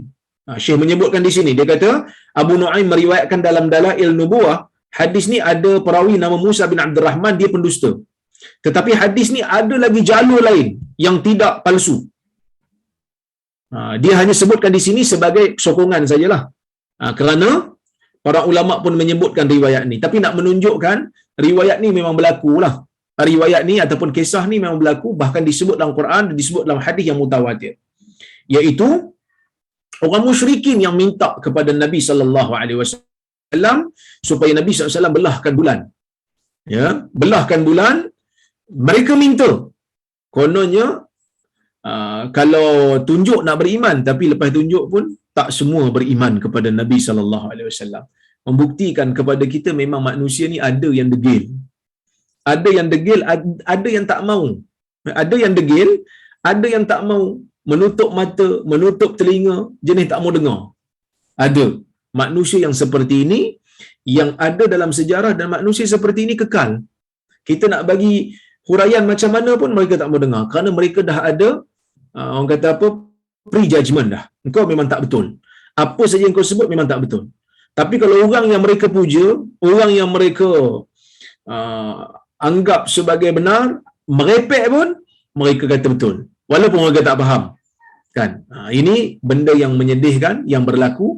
Syekh menyebutkan di sini, dia kata Abu Nuaim meriwayatkan dalam Dalail Nubuwah, hadis ni ada perawi nama Musa bin Abdul Rahman, dia pendusta. Tetapi hadis ni ada lagi jalur lain yang tidak palsu. Dia hanya sebutkan di sini sebagai sokongan sajalah. Kerana para ulama pun menyebutkan riwayat ni, tapi nak menunjukkan riwayat ni memang berlaku lah. Riwayat ni ataupun kisah ni memang berlaku, bahkan disebut dalam Quran dan disebut dalam hadis yang mutawatir, iaitu orang musyrikin yang minta kepada Nabi sallallahu alaihi wasallam supaya Nabi sallallahu alaihi wasallam belahkan bulan. Ya, belahkan bulan. Mereka minta kononnya kalau tunjuk nak beriman, tapi lepas tunjuk pun tak semua beriman kepada Nabi sallallahu alaihi wasallam. Membuktikan kepada kita memang manusia ni ada yang degil. Ada yang degil, ada yang tak mau. Ada yang degil, ada yang tak mau menutup mata, menutup telinga, jenis tak mau dengar. Ada manusia yang seperti ini yang ada dalam sejarah, dan manusia seperti ini kekal. Kita nak bagi huraian macam mana pun mereka tak mau dengar, kerana mereka dah ada orang kata apa, pre-judgment dah. Engkau memang tak betul. Apa saja yang kau sebut memang tak betul. Tapi kalau orang yang mereka puja, orang yang mereka anggap sebagai benar, merepek pun mereka kata betul, walaupun mereka tak faham kan. Ini benda yang menyedihkan yang berlaku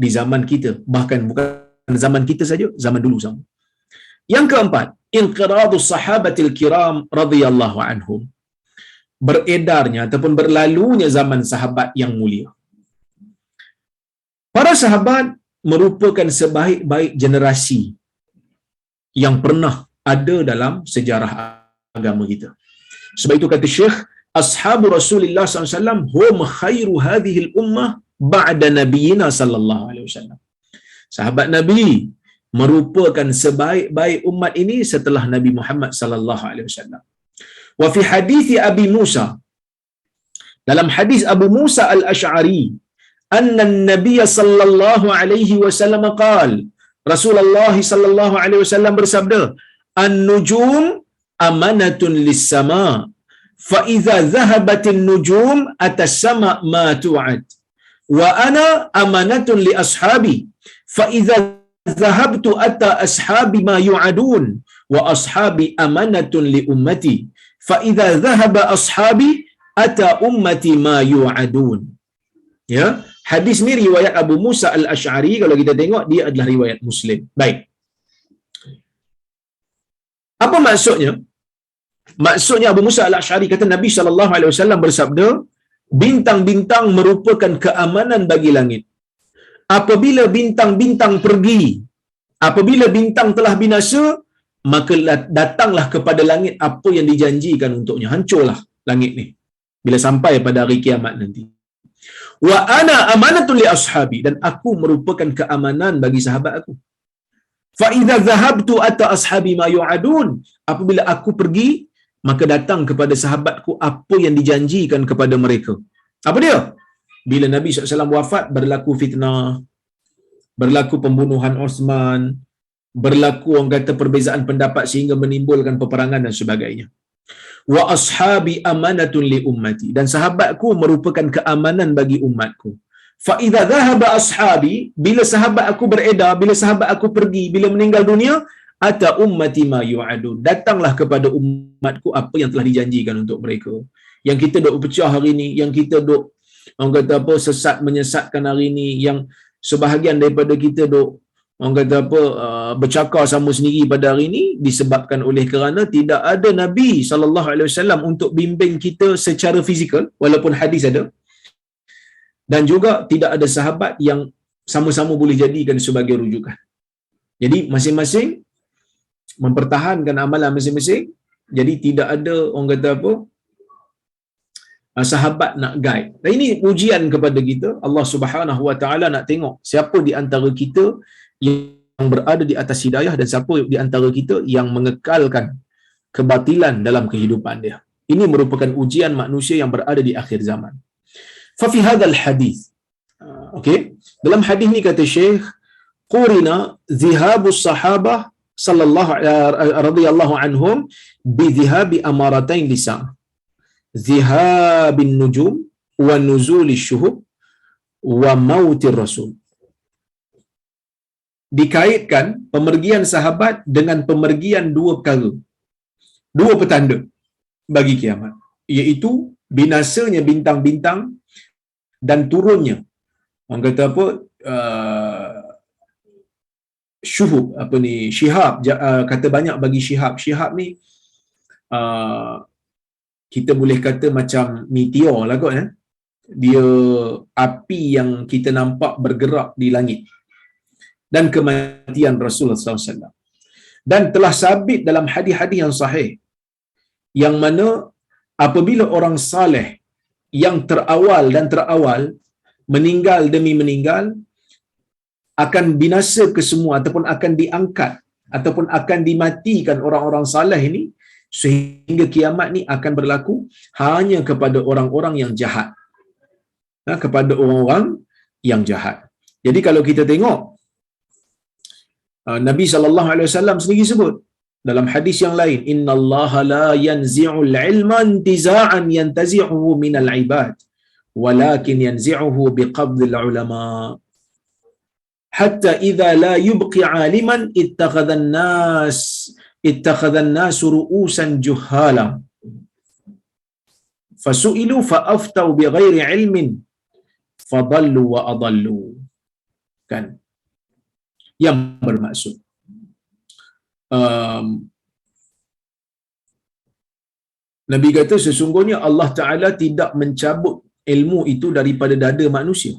di zaman kita, bahkan bukan zaman kita saja, zaman dulu sama. Yang keempat, inqiradus sahabatil kiram radhiyallahu anhum, beredarnya ataupun berlalunya zaman sahabat yang mulia. Para sahabat merupakan sebaik-baik generasi yang pernah ada dalam sejarah agama kita. Sebab itu kata Syekh, ashabu Rasulullah SAW hum khairu hadhil ummah ba'da nabiyina sallallahu alaihi wasallam. Sahabat Nabi merupakan sebaik-baik umat ini setelah Nabi Muhammad sallallahu alaihi wasallam. Wa fi hadis Abi Musa, dalam hadis Abu Musa al-Asy'ari, anna an-nabiy sallallahu alaihi wasallam qala, Rasulullah sallallahu alaihi wasallam bersabda, an-nujum amanatun lis-sama fa idza dhahabatin nujum atasama ma tu'ad wa ana amanatun li ashabi fa idza dhahabtu ata ashabi ma yu'adun wa ashabi amanatun li ummati fa idza dhahaba ashabi ata ummati ma yu'adun. Ya, hadis ni riwayat Abu Musa Al-Asy'ari. Kalau kita tengok, dia adalah riwayat Muslim. Baik, apa maksudnya? Maksudnya Abu Musa Al-Asy'ari kata Nabi SAW bersabda, bintang-bintang merupakan keamanan bagi langit. Apabila bintang-bintang pergi, apabila bintang telah binasa, maka datanglah kepada langit apa yang dijanjikan untuknya. Hancurlah langit ni bila sampai pada hari kiamat nanti. Wa ana amanatun li ashabi, dan aku merupakan keamanan bagi sahabat aku. Fa idza dhahabtu ata ashabi ma yu'adun, apabila aku pergi, maka datang kepada sahabatku apa yang dijanjikan kepada mereka. Apa dia? Bila Nabi SAW wafat, berlaku fitnah, berlaku pembunuhan Osman, berlaku orang kata perbezaan pendapat sehingga menimbulkan peperangan dan sebagainya. Wa ashabi amanatun li ummati, dan sahabatku merupakan keamanan bagi umatku. Fa idza dhahaba ashabi, bila sahabat aku beredar, bila sahabat aku pergi, bila meninggal dunia, ata ummati ma yu'adun, datanglah kepada umatku apa yang telah dijanjikan untuk mereka. Yang kita duk pecah hari ni, yang kita duk orang kata apa sesat menyesatkan hari ni, yang sebahagian daripada kita duk orang kata apa bercakap sama sendiri pada hari ini, disebabkan oleh kerana tidak ada Nabi SAW untuk bimbing kita secara fizikal, walaupun hadis ada, dan juga tidak ada sahabat yang sama-sama boleh jadikan sebagai rujukan. Jadi masing-masing mempertahankan amalan masing-masing. Jadi tidak ada orang kata apa sahabat nak guide. Dan ini ujian kepada kita. Allah Subhanahu Wa Taala nak tengok siapa di antara kita yang berada di atas hidayah dan siapa di antara kita yang mengekalkan kebatilan dalam kehidupan dia. Ini merupakan ujian manusia yang berada di akhir zaman. Fa fi hadzal hadis, okey, dalam hadis ni kata Syekh, qurina zihabus sahabah sallallahu radhiyallahu anhum bi zihabi amaratain lisa, zihabin nujum wa nuzulish syuhub wa mautir rasul. Dikaitkan pemergian sahabat dengan pemergian dua perkara, dua petanda bagi kiamat, iaitu binasanya bintang-bintang dan turunnya orang kata apa syuhub, apa ni, syihab, kata banyak bagi syihab. Syihab ni kita boleh kata macam meteor lah kot, dia api yang kita nampak bergerak di langit. Dan kematian Rasulullah SAW. Dan telah sabit dalam hadis-hadis yang sahih, yang mana apabila orang saleh yang terawal meninggal demi meninggal, akan binasa ke semua, ataupun akan diangkat, ataupun akan dimatikan orang-orang saleh ini, sehingga kiamat ni akan berlaku hanya kepada orang-orang yang jahat. Kepada orang-orang yang jahat. Jadi kalau kita tengok, Nabi SAW sendiri sebut dalam hadis yang lain, innallaha la yanzi'ul ilma intiza'an yantazi'uhu minal ibad walakin yanzi'uhu biqabdil ulama hatta idza la yubqi 'aliman ittakhadhan nas ru'usan juhala fasu'ilu fa'aftau bighairi ilmin fadallu wa adallu. Kan, yang bermaksud Nabi kata sesungguhnya Allah Ta'ala tidak mencabut ilmu itu daripada dada manusia,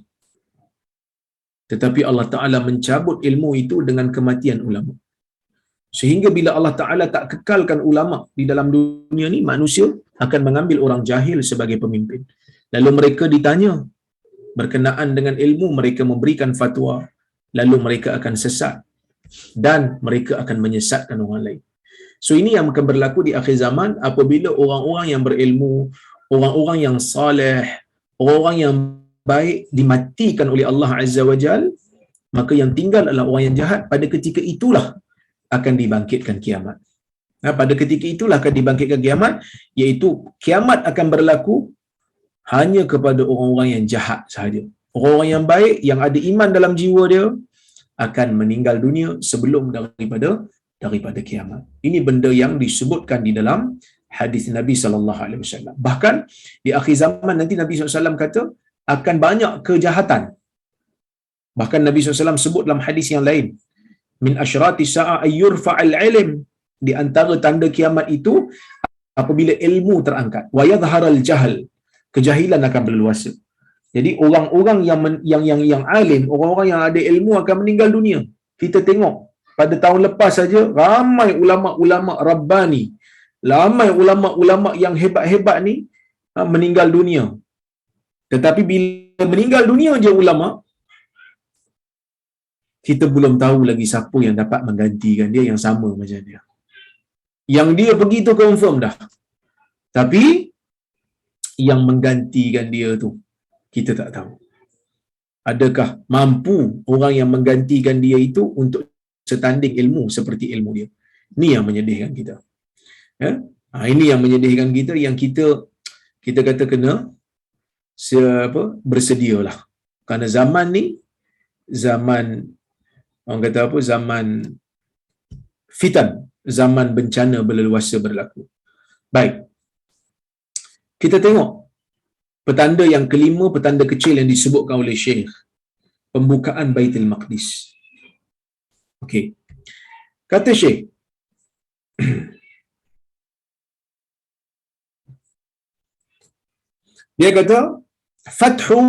tetapi Allah Ta'ala mencabut ilmu itu dengan kematian ulama. Sehingga bila Allah Ta'ala tak kekalkan ulama di dalam dunia ni, manusia akan mengambil orang jahil sebagai pemimpin. Lalu mereka ditanya berkenaan dengan ilmu, mereka memberikan fatwa, lalu mereka akan sesat dan mereka akan menyesatkan orang lain. So ini yang akan berlaku di akhir zaman, apabila orang-orang yang berilmu, orang-orang yang saleh, orang-orang yang baik dimatikan oleh Allah Azza wa Jal, maka yang tinggal adalah orang yang jahat. Pada ketika itulah akan dibangkitkan kiamat. Pada ketika itulah akan dibangkitkan kiamat, iaitu kiamat akan berlaku hanya kepada orang-orang yang jahat sahaja. Orang-orang yang baik, yang ada iman dalam jiwa dia, akan meninggal dunia sebelum daripada kiamat. Ini benda yang disebutkan di dalam hadis Nabi sallallahu alaihi wasallam. Bahkan di akhir zaman nanti Nabi sallallahu alaihi wasallam kata akan banyak kejahatan. Bahkan Nabi sallallahu alaihi wasallam sebut dalam hadis yang lain, min asyrati sa'a ayyurfa'al ilm, di antara tanda kiamat itu apabila ilmu terangkat, wa yadhharal jahl, kejahilan akan berleluasa. Jadi orang-orang yang alim, orang-orang yang ada ilmu akan meninggal dunia. Kita tengok pada tahun lepas saja ramai ulama-ulama rabbani, ramai ulama-ulama yang hebat-hebat ni meninggal dunia. Tetapi bila meninggal dunia je ulama, kita belum tahu lagi siapa yang dapat menggantikan dia yang sama macam dia. Yang dia pergi tu confirm dah. Tapi yang menggantikan dia tu kita tak tahu. Adakah mampu orang yang menggantikan dia itu untuk setanding ilmu seperti ilmu dia? Ini yang menyedihkan kita. Ya? Ini yang menyedihkan kita, yang kita kata kena bersedialah. Kerana zaman ni zaman orang kata apa, zaman fitan, zaman bencana berleluasa berlaku. Baik. Kita tengok petanda yang kelima, petanda kecil yang disebutkan oleh Syekh, pembukaan Baitul Maqdis. Okey. Kata Syekh, dia kata Fathu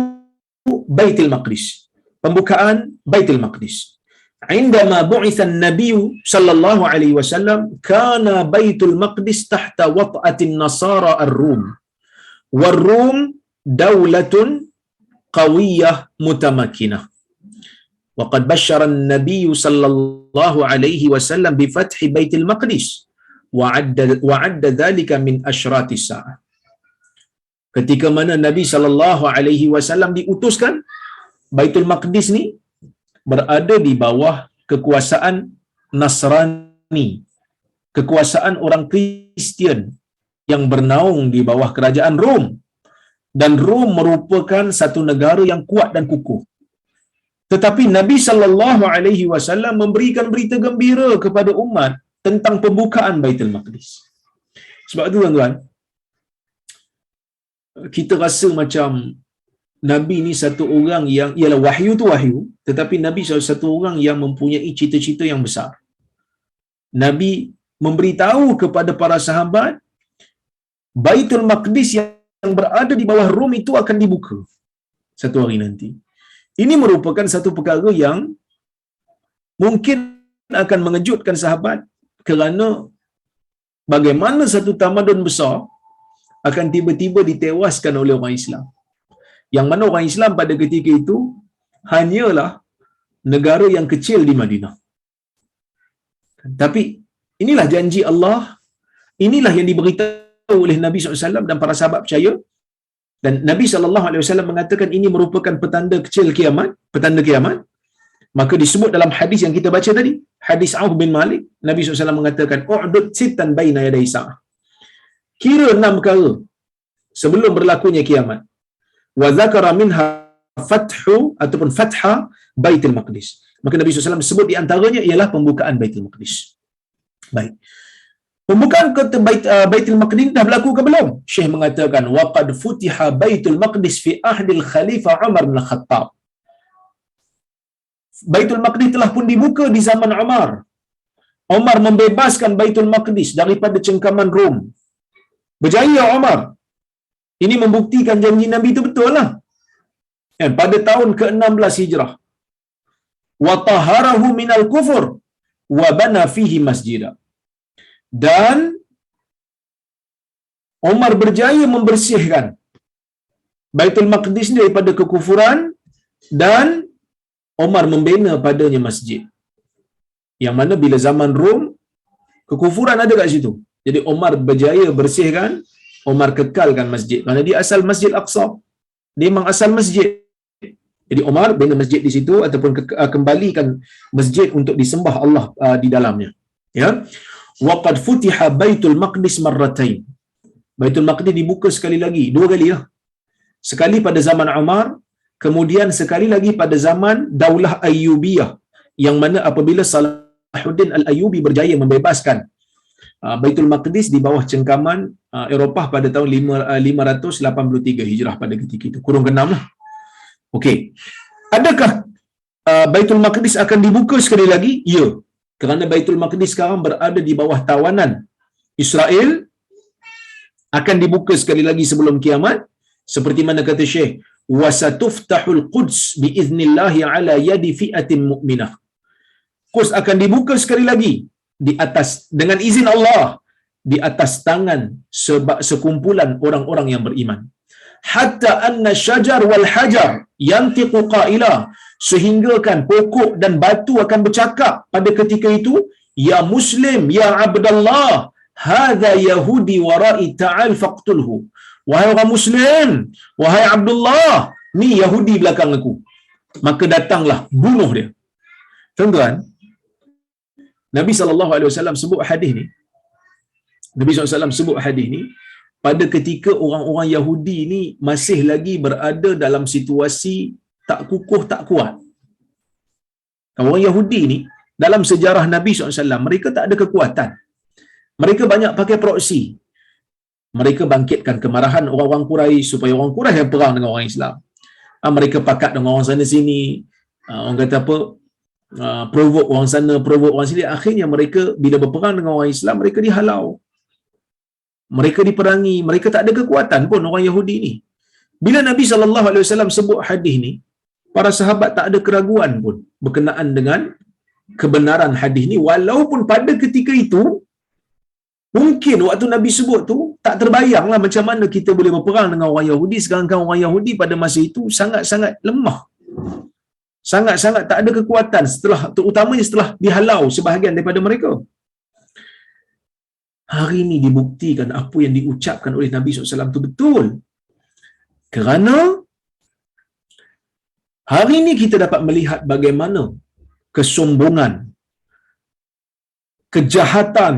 Baitul Maqdis, pembukaan Baitul Maqdis. عندما بعث النبي صلى الله عليه وسلم كان بيت المقدس تحت وطأة النصارى الروم، والروم دولة قوية متمكنة، وقد بشر النبي صلى الله عليه وسلم بفتح بيت المقدس وعد ذلك من أشراط الساعة. Ketika mana Nabi sallallahu alaihi wasallam diutuskan, Baitul Maqdis ni berada di bawah kekuasaan Nasrani, kekuasaan orang Kristian yang bernaung di bawah kerajaan Rom, dan Rom merupakan satu negara yang kuat dan kukuh. Tetapi Nabi sallallahu alaihi wasallam memberikan berita gembira kepada umat tentang pembukaan Baitul Maqdis. Sebab itu tuan-tuan, kita rasa macam Nabi ni satu orang yang, ialah wahyu tu wahyu, tetapi Nabi satu orang yang mempunyai cita-cita yang besar. Nabi memberitahu kepada para sahabat Baitul Maqdis yang berada di bawah Rom itu akan dibuka satu hari nanti. Ini merupakan satu perkara yang mungkin akan mengejutkan sahabat, kerana bagaimana satu tamadun besar akan tiba-tiba ditewaskan oleh orang Islam, yang mana orang Islam pada ketika itu hanyalah negara yang kecil di Madinah. Tapi inilah janji Allah, inilah yang diberitahu oleh Nabi SAW dan para sahabat percaya. Dan Nabi SAW mengatakan ini merupakan petanda kecil kiamat, petanda kiamat. Maka disebut dalam hadis yang kita baca tadi, hadis Auf bin Malik, Nabi SAW mengatakan u'dud sittan baina yaday sa'ah, kira 6 perkara sebelum berlakunya kiamat. Wa dzakara minha fathu ataupun fatha Baitul Maqdis. Maka Nabi SAW sebut di antaranya ialah pembukaan Baitul Maqdis. Baik. Pembukaan Baitul Maqdis dah berlaku ke belum? Syekh mengatakan waqad futiha Baitul Maqdis fi ahdil Khalifah Umar bin Khattab. Baitul Maqdis telah pun dibuka di zaman Umar. Umar membebaskan Baitul Maqdis daripada cengkaman Rom. Berjaya Umar. Ini membuktikan janji Nabi itu betul lah. Pada tahun ke-16 Hijrah. Wa taharahu minal kufur wa bana fihi masjidah. Dan Umar berjaya membersihkan Baitul Maqdis daripada kekufuran, dan Umar membina padanya masjid. Yang mana bila zaman Rom, kekufuran ada kat situ. Jadi Umar berjaya bersihkan, Umar kekalkan masjid. Kerana dia asal Masjid Aqsa. Dia memang asal masjid. Jadi Umar bina masjid di situ ataupun kembalikan masjid untuk disembah Allah di dalamnya. Ya. Waqad futiha Baitul Maqdis marratain. Baitul Maqdis dibuka sekali lagi, dua kali lah. Sekali pada zaman Umar, kemudian sekali lagi pada zaman Daulah Ayyubiyah, yang mana apabila Salahuddin Al-Ayyubi berjaya membebaskan Baitul Maqdis di bawah cengkaman Eropah pada tahun 583 Hijrah pada ketika itu. Kurun ke-6 lah. Okey. Adakah Baitul Maqdis akan dibuka sekali lagi? Ya. Kerana Baitul Maqdis sekarang berada di bawah tawanan Israel, akan dibuka sekali lagi sebelum kiamat, seperti mana kata Syekh, wasatuftahul Quds biiznillahi ala yadi fi'atin mu'minah. Quds akan dibuka sekali lagi di atas, dengan izin Allah, di atas tangan sekumpulan orang-orang yang beriman. Hatta anna syajar wal hajar yantiqu qaila, sehinggakan pokok dan batu akan bercakap pada ketika itu, ya Muslim, ya Abdullah, hadza yahudi warai ta'al faqtulhu. Wahai orang Muslim, wahai Abdullah, ni Yahudi belakang aku, maka datanglah bunuh dia. Tuan-tuan, Nabi SAW sebut hadis ni. Nabi SAW sebut hadis ni pada ketika orang-orang Yahudi ni masih lagi berada dalam situasi tak kukuh, tak kuat. Orang Yahudi ni dalam sejarah Nabi SAW, mereka tak ada kekuatan. Mereka banyak pakai proksi. Mereka bangkitkan kemarahan orang-orang Quraisy supaya orang Quraisy yang perang dengan orang Islam. Mereka pakat dengan orang sana sini. Orang kata apa? Provoke orang sana, provoke orang sini. Akhirnya mereka bila berperang dengan orang Islam, mereka dihalau. Mereka diperangi. Mereka tak ada kekuatan pun orang Yahudi ni. Bila Nabi SAW sebut hadis ni, para sahabat tak ada keraguan pun berkenaan dengan kebenaran hadis ni, walaupun pada ketika itu mungkin waktu Nabi sebut tu tak terbayanglah macam mana kita boleh berperang dengan orang Yahudi, sedangkan orang Yahudi pada masa itu sangat-sangat lemah. Sangat-sangat tak ada kekuatan, setelah terutamanya setelah dihalau sebahagian daripada mereka. Hari ini dibuktikan apa yang diucapkan oleh Nabi SAW itu betul. Kerana hari ini kita dapat melihat bagaimana kesombongan, kejahatan,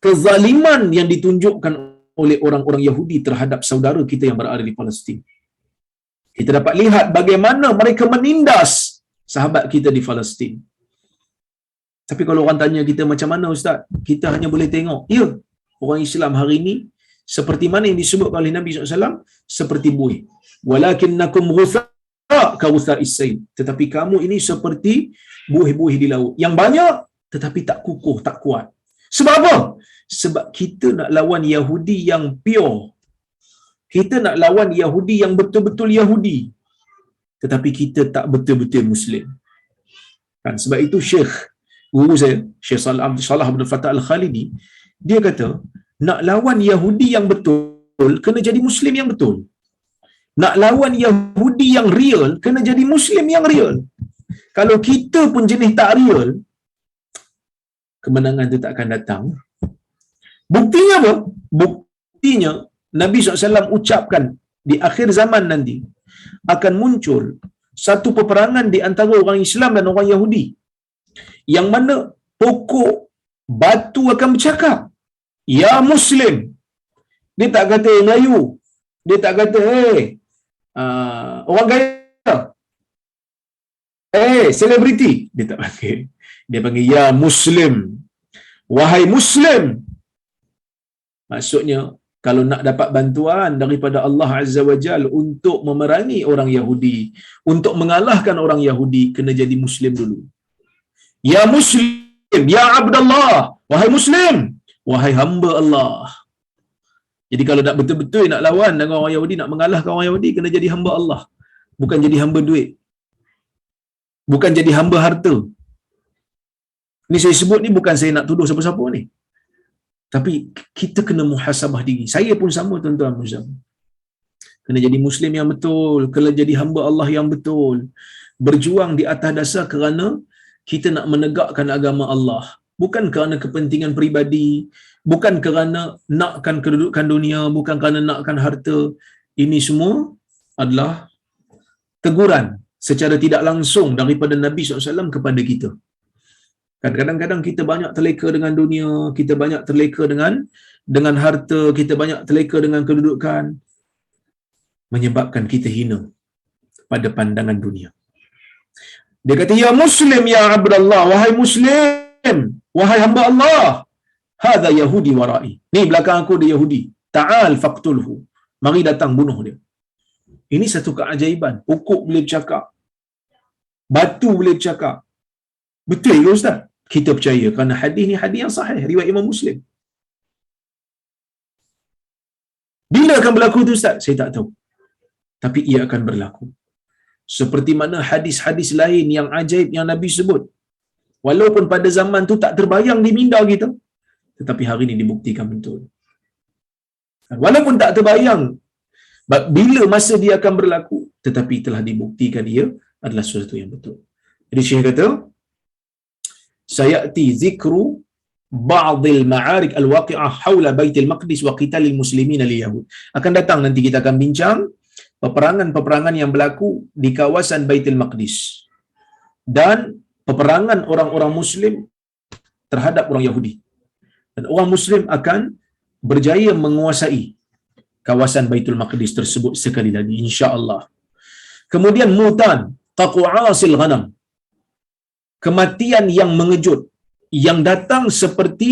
kezaliman yang ditunjukkan oleh orang-orang Yahudi terhadap saudara kita yang berada di Palestin. Kita dapat lihat bagaimana mereka menindas sahabat kita di Palestin. Tapi kalau orang tanya kita macam mana Ustaz, kita hanya boleh tengok, ya, orang Islam hari ini seperti mana yang disebut oleh Nabi SAW, seperti buih. Walakinnakum ghutha' ka ghutha'is sayl. Tetapi kamu ini seperti buih-buih di laut yang banyak tetapi tak kukuh, tak kuat. Sebab apa? Sebab kita nak lawan Yahudi yang pure. Kita nak lawan Yahudi yang betul-betul Yahudi. Tetapi kita tak betul-betul Muslim. Kan? Sebab itu guru saya, Syekh Salah bin Fattah Al-Khalidi, dia kata, nak lawan Yahudi yang betul, kena jadi Muslim yang betul. Nak lawan Yahudi yang real, kena jadi Muslim yang real. Kalau kita pun jenis tak real, kemenangan itu tak akan datang. Buktinya apa? Buktinya Nabi SAW ucapkan di akhir zaman nanti akan muncul satu peperangan di antara orang Islam dan orang Yahudi, yang mana pokok batu akan bercakap, ya Muslim. Dia tak kata Melayu, dia tak kata orang kaya, selebriti, dia tak panggil. Dia panggil ya Muslim, wahai Muslim. Maksudnya kalau nak dapat bantuan daripada Allah Azza wa Jalla untuk memerangi orang Yahudi, untuk mengalahkan orang Yahudi, kena jadi Muslim dulu. Ya Muslim, ya Abdullah, wahai Muslim, wahai hamba Allah. Jadi kalau nak betul-betul nak lawan dengan orang Yahudi, nak mengalahkan orang Yahudi, kena jadi hamba Allah. Bukan jadi hamba duit. Bukan jadi hamba harta. Ni saya sebut ni bukan saya nak tuduh siapa-siapa ni. Tapi kita kena muhasabah diri. Saya pun sama tuan-tuan Muslim. Kena jadi Muslim yang betul, kena jadi hamba Allah yang betul. Berjuang di atas dasar kerana kita nak menegakkan agama Allah. Bukan kerana kepentingan peribadi, bukan kerana nakkan kedudukan dunia, bukan kerana nakkan harta. Ini semua adalah teguran secara tidak langsung daripada Nabi SAW kepada kita. Kan kadang-kadang kita banyak terleka dengan dunia, kita banyak terleka dengan harta, kita banyak terleka dengan kedudukan, menyebabkan kita hina pada pandangan dunia. Dia kata, ya Muslim, ya Abdullah, wahai Muslim, wahai hamba Allah, hadha Yahudi warai. Ni belakang aku ada Yahudi. Ta'al faqtulhu. Mari datang bunuh dia. Ini satu keajaiban. Pokok boleh bercakap. Batu boleh bercakap. Betul ke Ustaz? Kita percaya kerana hadis ni hadis yang sahih, riwayat Imam Muslim. Bila akan berlaku tu Ustaz? Saya tak tahu. Tapi ia akan berlaku. Seperti mana hadis-hadis lain yang ajaib yang Nabi sebut. Walaupun pada zaman tu tak terbayang di minda kita, tetapi hari ini dibuktikan betul. Walaupun tak terbayang bila masa dia akan berlaku, tetapi telah dibuktikan ia adalah sesuatu yang betul. Jadi Syekh kata, sayati zikru ba'dil ma'arik al-waqi'ah hawla Baitul Maqdis wa qitalil muslimin liyahud. Akan datang nanti kita akan bincang peperangan-peperangan yang berlaku di kawasan Baitul Maqdis dan peperangan orang-orang Muslim terhadap orang Yahudi. Dan orang Muslim akan berjaya menguasai kawasan Baitul Maqdis tersebut sekali lagi, insya-Allah. Kemudian mutan taqwa'asil ghanam, kematian yang mengejut yang datang seperti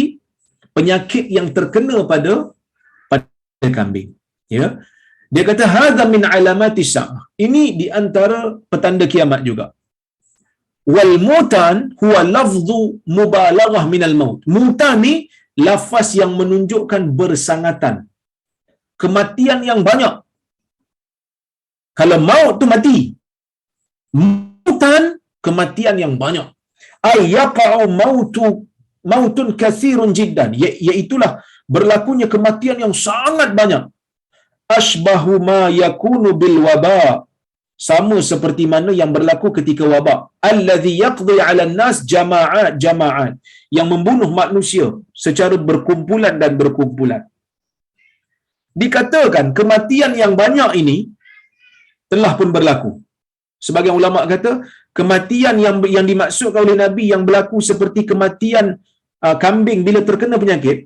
penyakit yang terkena pada kambing, ya. Dia kata hadza min alamatis sa'ah, ini di antara petanda kiamat juga. Wal mutan huwa lafzu mubalaghah minal maut. Mutan ni lafaz yang menunjukkan bersangatan, kematian yang banyak. Kalau maut tu mati, mutan kematian yang banyak. Ay yaqa'u mautun katsirun jiddan, iaitulah berlakunya kematian yang sangat banyak. Ashbahu ma yakunu bil waba, sama seperti mana yang berlaku ketika wabak. Allazi yaqdi 'ala an-nas jama'at, yang membunuh manusia secara berkumpulan dan berkumpulan. Dikatakan kematian yang banyak ini telah pun berlaku. Sebagian ulama kata kematian yang dimaksudkan oleh Nabi yang berlaku seperti kematian kambing bila terkena penyakit.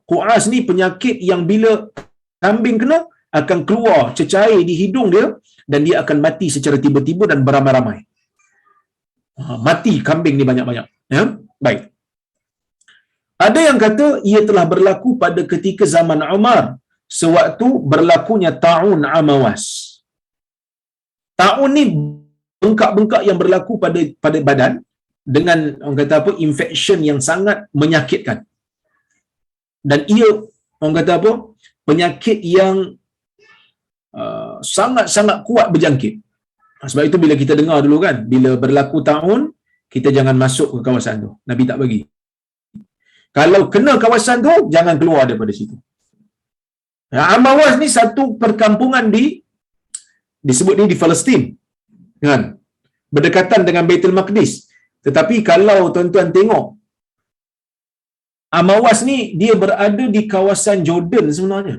Qu'as ni penyakit yang bila kambing kena akan keluar cecair di hidung dia dan dia akan mati secara tiba-tiba dan beramai-ramai. Mati kambing ni banyak-banyak. Ya? Baik. Ada yang kata ia telah berlaku pada ketika zaman Umar, sewaktu berlakunya ta'un amawas. Ta'un ni bengkak-bengkak yang berlaku pada badan dengan orang kata apa, infection yang sangat menyakitkan. Dan ia orang kata apa, penyakit yang sangat-sangat kuat berjangkit. Sebab itu bila kita dengar dulu kan, bila berlaku ta'un, kita jangan masuk ke kawasan tu. Nabi tak bagi. Kalau kena kawasan tu, jangan keluar daripada situ. Amawas ni satu perkampungan disebut ni di Palestin, kan? Berdekatan dengan Baitul Maqdis. Tetapi kalau tuan-tuan tengok, Amawas ni dia berada di kawasan Jordan sebenarnya.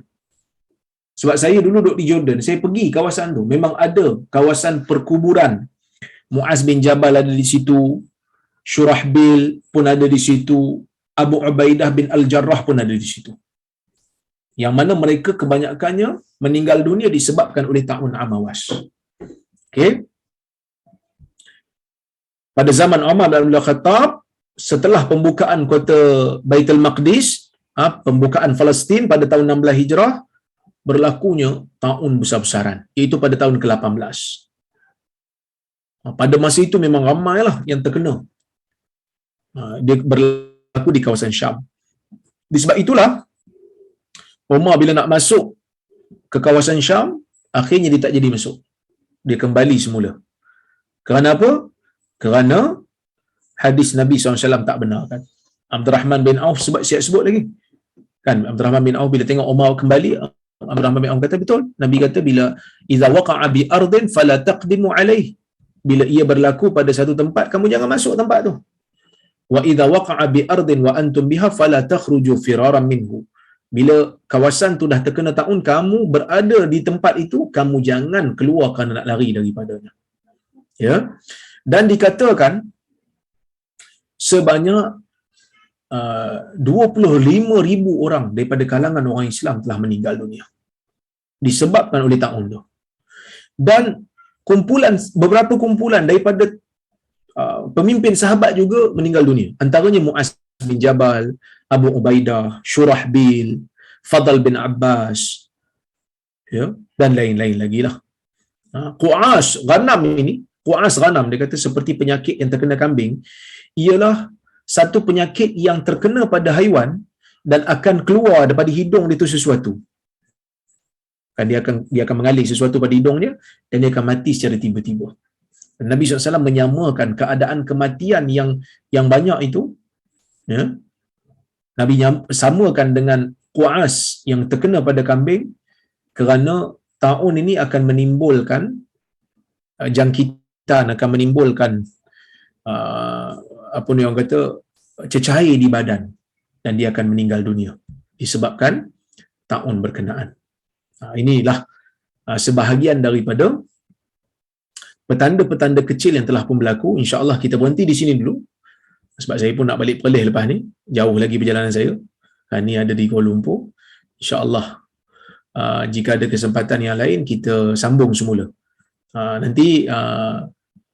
Sebab saya dulu duduk di Jordan, saya pergi kawasan tu. Memang ada kawasan perkuburan. Muaz bin Jabal ada di situ, Syurahbil pun ada di situ, Abu Ubaidah bin Al-Jarrah pun ada di situ. Yang mana mereka kebanyakannya meninggal dunia disebabkan oleh ta'un Amawas. Okey. Pada zaman Umar bin Abdul Khattab, setelah pembukaan kota Baitul Maqdis, pembukaan Palestin pada tahun 16 Hijrah, berlakunya ta'un besar-besaran, iaitu pada tahun ke-18. Pada masa itu memang ramailah yang terkena. Dia berlaku di kawasan Syam. Disebab itulah Umar bila nak masuk ke kawasan Syam, akhirnya dia tak jadi masuk. Dia kembali semula. Kerana apa? Kerana hadis Nabi SAW tak benar kan. Abdul Rahman bin Auf sebut lagi. Kan Abdul Rahman bin Auf bila tengok Umar kembali, Abdul Rahman bin Auf kata betul. Nabi kata bila iza waqa'a bi ardin fala taqdimu alaih. Bila ia berlaku pada satu tempat, kamu jangan masuk tempat tu. Wa idza waqa'a bi ardin wa antum biha fala takhruju firaran minhu. Bila kawasan tu dah terkena ta'un, kamu berada di tempat itu, kamu jangan keluar kerana nak lari daripadanya. Ya. Dan dikatakan sebanyak 25,000 orang daripada kalangan orang Islam telah meninggal dunia disebabkan oleh ta'un tu. Dan beberapa kumpulan daripada pemimpin sahabat juga meninggal dunia. Antaranya Muaz bin Jabal, Abu Ubaidah, Shurahbil, Fadl bin Abbas, ya, dan lain-lain lagi lah. Qu'as ghanam ini, Qu'as ghanam dia kata seperti penyakit yang terkena kambing, ialah satu penyakit yang terkena pada haiwan dan akan keluar daripada hidung dia tu sesuatu. Dia akan mengalir sesuatu pada hidung dia dan dia akan mati secara tiba-tiba. Nabi SAW menyamakan keadaan kematian yang banyak itu, ya, Nabi samakan dengan Qu'as yang terkena pada kambing, kerana ta'un ini akan menimbulkan jangkitan, akan menimbulkan apa ni orang kata, cecair di badan dan dia akan meninggal dunia disebabkan ta'un berkenaan. Inilah sebahagian daripada petanda-petanda kecil yang telah pun berlaku. InsyaAllah kita berhenti di sini dulu sebab saya pun nak balik Perlis lepas ni, jauh lagi perjalanan saya. Ni ada di Kuala Lumpur. InsyaAllah jika ada kesempatan yang lain kita sambung semula. Nanti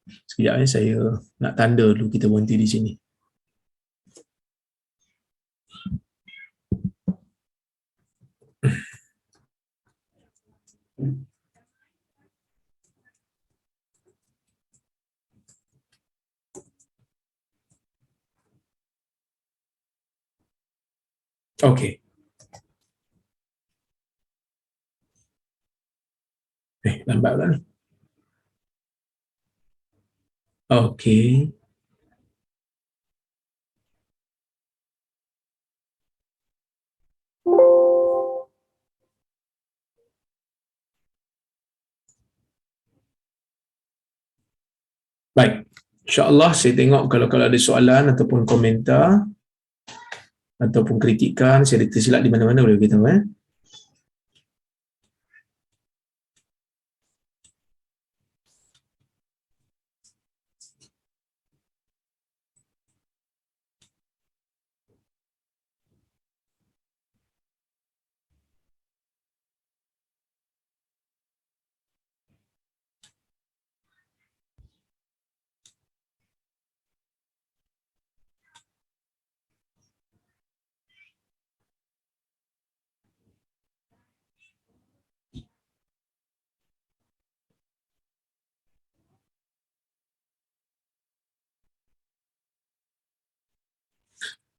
sekejap saya nak tanda dulu kita berhenti di sini. Okey. Lambat pula ni. Okey. Baik. InsyaAllah saya tengok kalau ada soalan ataupun komentar ataupun kritikan, saya ada tersilap di mana-mana boleh beritahu.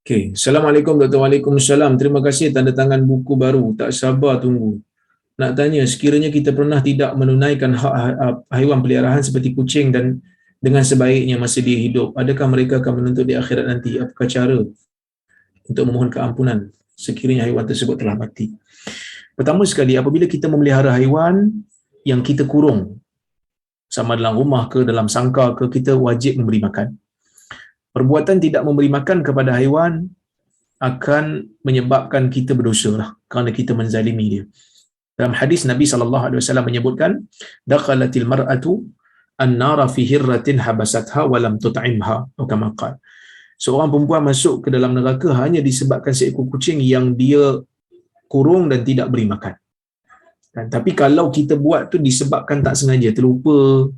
Okey, Assalamualaikum Dr. Waalaikumsalam. Terima kasih tanda tangan buku baru. Tak sabar tunggu. Nak tanya, sekiranya kita pernah tidak menunaikan hak haiwan peliharaan seperti kucing dan dengan sebaiknya masa dia hidup, adakah mereka akan menuntut di akhirat nanti? Apakah cara untuk memohon keampunan sekiranya haiwan tersebut telah mati? Pertama sekali, apabila kita memelihara haiwan yang kita kurung, sama dalam rumah ke, dalam sangkar ke, kita wajib memberi makan. Perbuatan tidak memberi makan kepada haiwan akan menyebabkan kita berdosa lah, kerana kita menzalimi dia. Dalam hadis Nabi SAW menyebutkan, dakhalatil mar'atu an-nara fi hirratin habasatha wa lam tut'imha, atau kama qala. Seorang perempuan masuk ke dalam neraka hanya disebabkan seekor kucing yang dia kurung dan tidak beri makan. Tapi kalau kita buat tu disebabkan tak sengaja, terlupa,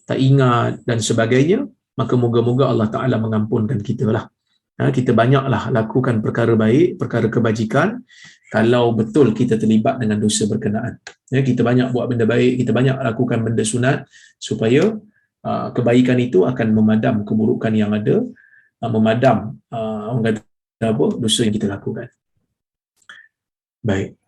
tak ingat dan sebagainya, maka moga-moga Allah Ta'ala mengampunkan kita lah. Kita banyaklah lakukan perkara baik, perkara kebajikan, kalau betul kita terlibat dengan dosa berkenaan. Kita banyak buat benda baik, kita banyak lakukan benda sunat, supaya kebaikan itu akan memadam keburukan yang ada, memadam orang kata apa, dosa yang kita lakukan. Baik.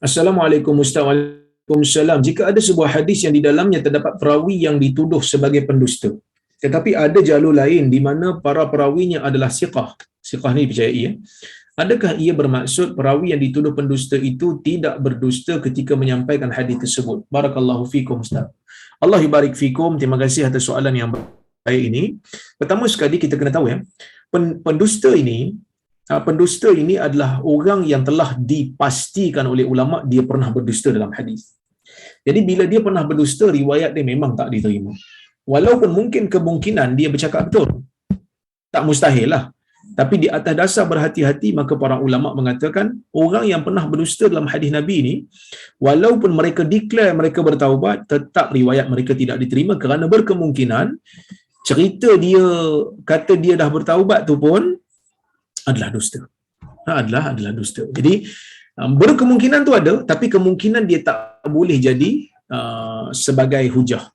Assalamualaikum Ustaz. Waalaikumsalam. Jika ada sebuah hadis yang di dalamnya terdapat perawi yang dituduh sebagai pendusta, tetapi ada jalur lain di mana para perawinya adalah siqah. Siqah ni dipercayai. Adakah ia bermaksud perawi yang dituduh pendusta itu tidak berdusta ketika menyampaikan hadis tersebut? Barakallahu fikum Ustaz. Allah yubarik fikum. Terima kasih atas soalan yang baik ini. Pertama sekali kita kena tahu pendusta ini adalah orang yang telah dipastikan oleh ulama dia pernah berdusta dalam hadis. Jadi bila dia pernah berdusta, riwayat dia memang tak diterima. Walaupun mungkin kemungkinan dia bercakap betul, tak mustahil lah. Tapi di atas dasar berhati-hati, maka para ulama mengatakan orang yang pernah berdusta dalam hadis Nabi ni, walaupun mereka declare mereka bertaubat, tetap riwayat mereka tidak diterima kerana berkemungkinan cerita dia kata dia dah bertaubat tu pun adalah dusta. Adalah dusta. Jadi berkemungkinan tu ada, tapi kemungkinan dia tak boleh jadi sebagai hujah.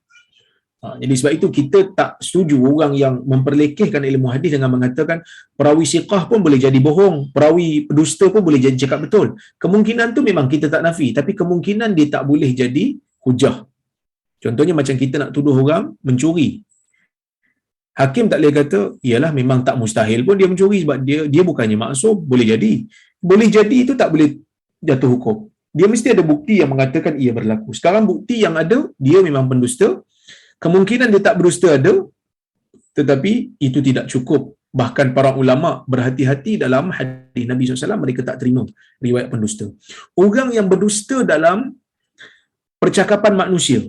Jadi sebab itu kita tak setuju orang yang memperlekehkan ilmu hadis dengan mengatakan perawi siqah pun boleh jadi bohong, perawi dusta pun boleh jadi cakap betul. Kemungkinan tu memang kita tak nafi, tapi kemungkinan dia tak boleh jadi hujah. Contohnya macam kita nak tuduh orang mencuri. Hakim tak boleh kata, iyalah memang tak mustahil pun dia mencuri sebab dia bukannya maksum, boleh jadi. Boleh jadi itu tak boleh jatuh hukum. Dia mesti ada bukti yang mengatakan ia berlaku. Sekarang bukti yang ada, dia memang pendusta. Kemungkinan dia tak berdusta ada, tetapi itu tidak cukup. Bahkan para ulama berhati-hati dalam hadis Nabi SAW, mereka tak terima riwayat pendusta. Orang yang berdusta dalam percakapan manusia,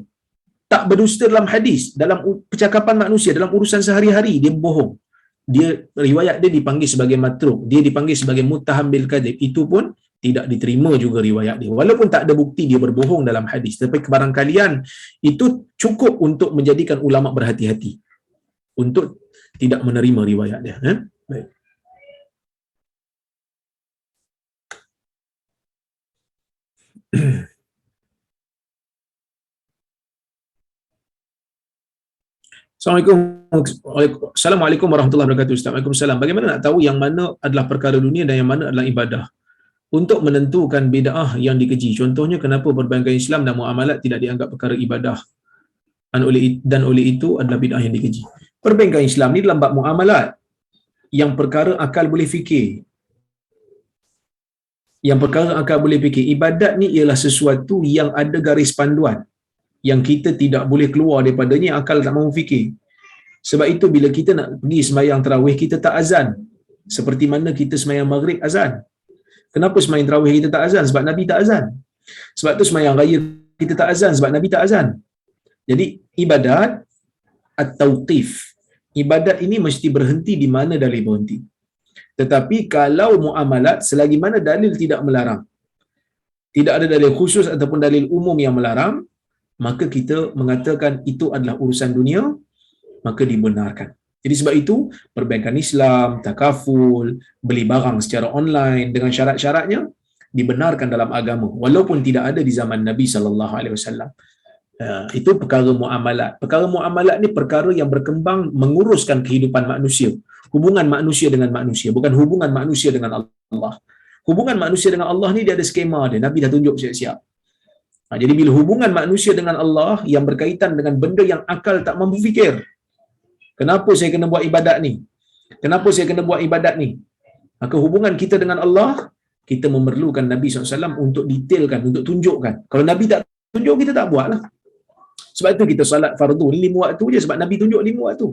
tak berdusta dalam hadis, dalam percakapan manusia, dalam urusan sehari-hari, dia bohong. Dia riwayat dia dipanggil sebagai matruk, dia dipanggil sebagai muttaham bil kadzib. Itu pun tidak diterima juga riwayat dia. Walaupun tak ada bukti dia berbohong dalam hadis, tapi kebarangkalian itu cukup untuk menjadikan ulama berhati-hati untuk tidak menerima riwayat dia. Baik. Assalamualaikum warahmatullahi wabarakatuh. Waalaikumsalam. Bagaimana nak tahu yang mana adalah perkara dunia dan yang mana adalah ibadah? Untuk menentukan bid'ah yang dikeji. Contohnya, kenapa perbankan Islam dan muamalat tidak dianggap perkara ibadah dan oleh itu adalah bid'ah yang dikeji. Perbankan Islam ni dalam bab muamalat, yang perkara akal boleh fikir. Yang perkara akal boleh fikir. Ibadat ni ialah sesuatu yang ada garis panduan, yang kita tidak boleh keluar daripadanya, akal tak mahu fikir. Sebab itu bila kita nak pergi sembahyang tarawih, kita tak azan. Seperti mana kita sembahyang maghrib azan. Kenapa sembahyang tarawih kita tak azan? Sebab Nabi tak azan. Sebab tu sembahyang raya kita tak azan, sebab Nabi tak azan. Jadi ibadat at-tauqif. Ibadat ini mesti berhenti di mana dalil berhenti. Tetapi kalau muamalat, selagi mana dalil tidak melarang, tidak ada dalil khusus ataupun dalil umum yang melarang, maka kita mengatakan itu adalah urusan dunia, maka dibenarkan. Jadi sebab itu perbankan Islam, takaful, beli barang secara online dengan syarat-syaratnya dibenarkan dalam agama walaupun tidak ada di zaman Nabi sallallahu alaihi wasallam. Itu perkara muamalat. Perkara muamalat ni perkara yang berkembang menguruskan kehidupan manusia, hubungan manusia dengan manusia, bukan hubungan manusia dengan Allah. Hubungan manusia dengan Allah ni dia ada skema dia. Nabi dah tunjuk siap-siap. Jadi bila hubungan manusia dengan Allah yang berkaitan dengan benda yang akal tak mampu fikir, kenapa saya kena buat ibadat ni? Kenapa saya kena buat ibadat ni? Maka hubungan kita dengan Allah, kita memerlukan Nabi SAW untuk detailkan, untuk tunjukkan. Kalau Nabi tak tunjuk, kita tak buat lah. Sebab itu kita salat fardu ni 5 waktu je, sebab Nabi tunjuk 5 waktu.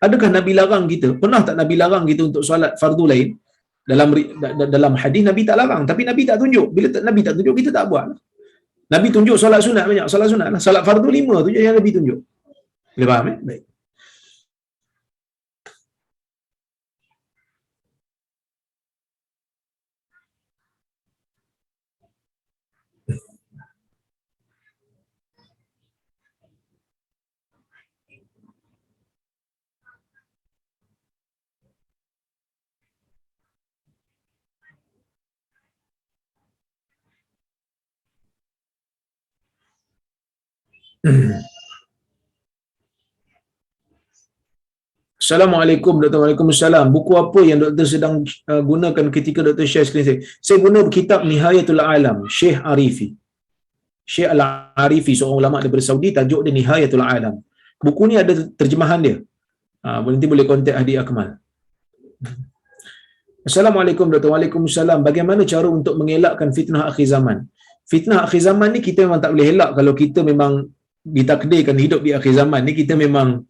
Adakah Nabi larang kita? Pernah tak Nabi larang kita untuk salat fardu lain? Dalam hadis Nabi tak larang, tapi Nabi tak tunjuk. Bila Nabi tak tunjuk, kita tak buat lah. Nabi tunjuk solat sunat banyak, solat sunat lah. Solat fardu 5 tu je yang Nabi tunjuk. Boleh faham Baik. Assalamualaikum Dr. Waalaikumsalam. Buku apa yang doktor sedang gunakan ketika doktor share skrin saya? Saya guna kitab Nihayatul Alam, Syekh Arifi. Syekh Al-Arifi, seorang ulama daripada Saudi, tajuk dia Nihayatul Alam. Buku ni ada terjemahan dia. Nanti boleh kontak Hadi Akmal. Assalamualaikum Dr. Waalaikumsalam. Bagaimana cara untuk mengelakkan fitnah akhir zaman? Fitnah akhir zaman ni kita memang tak boleh elak. Kalau kita memang ditakdirkan hidup di akhir zaman ni, kita memang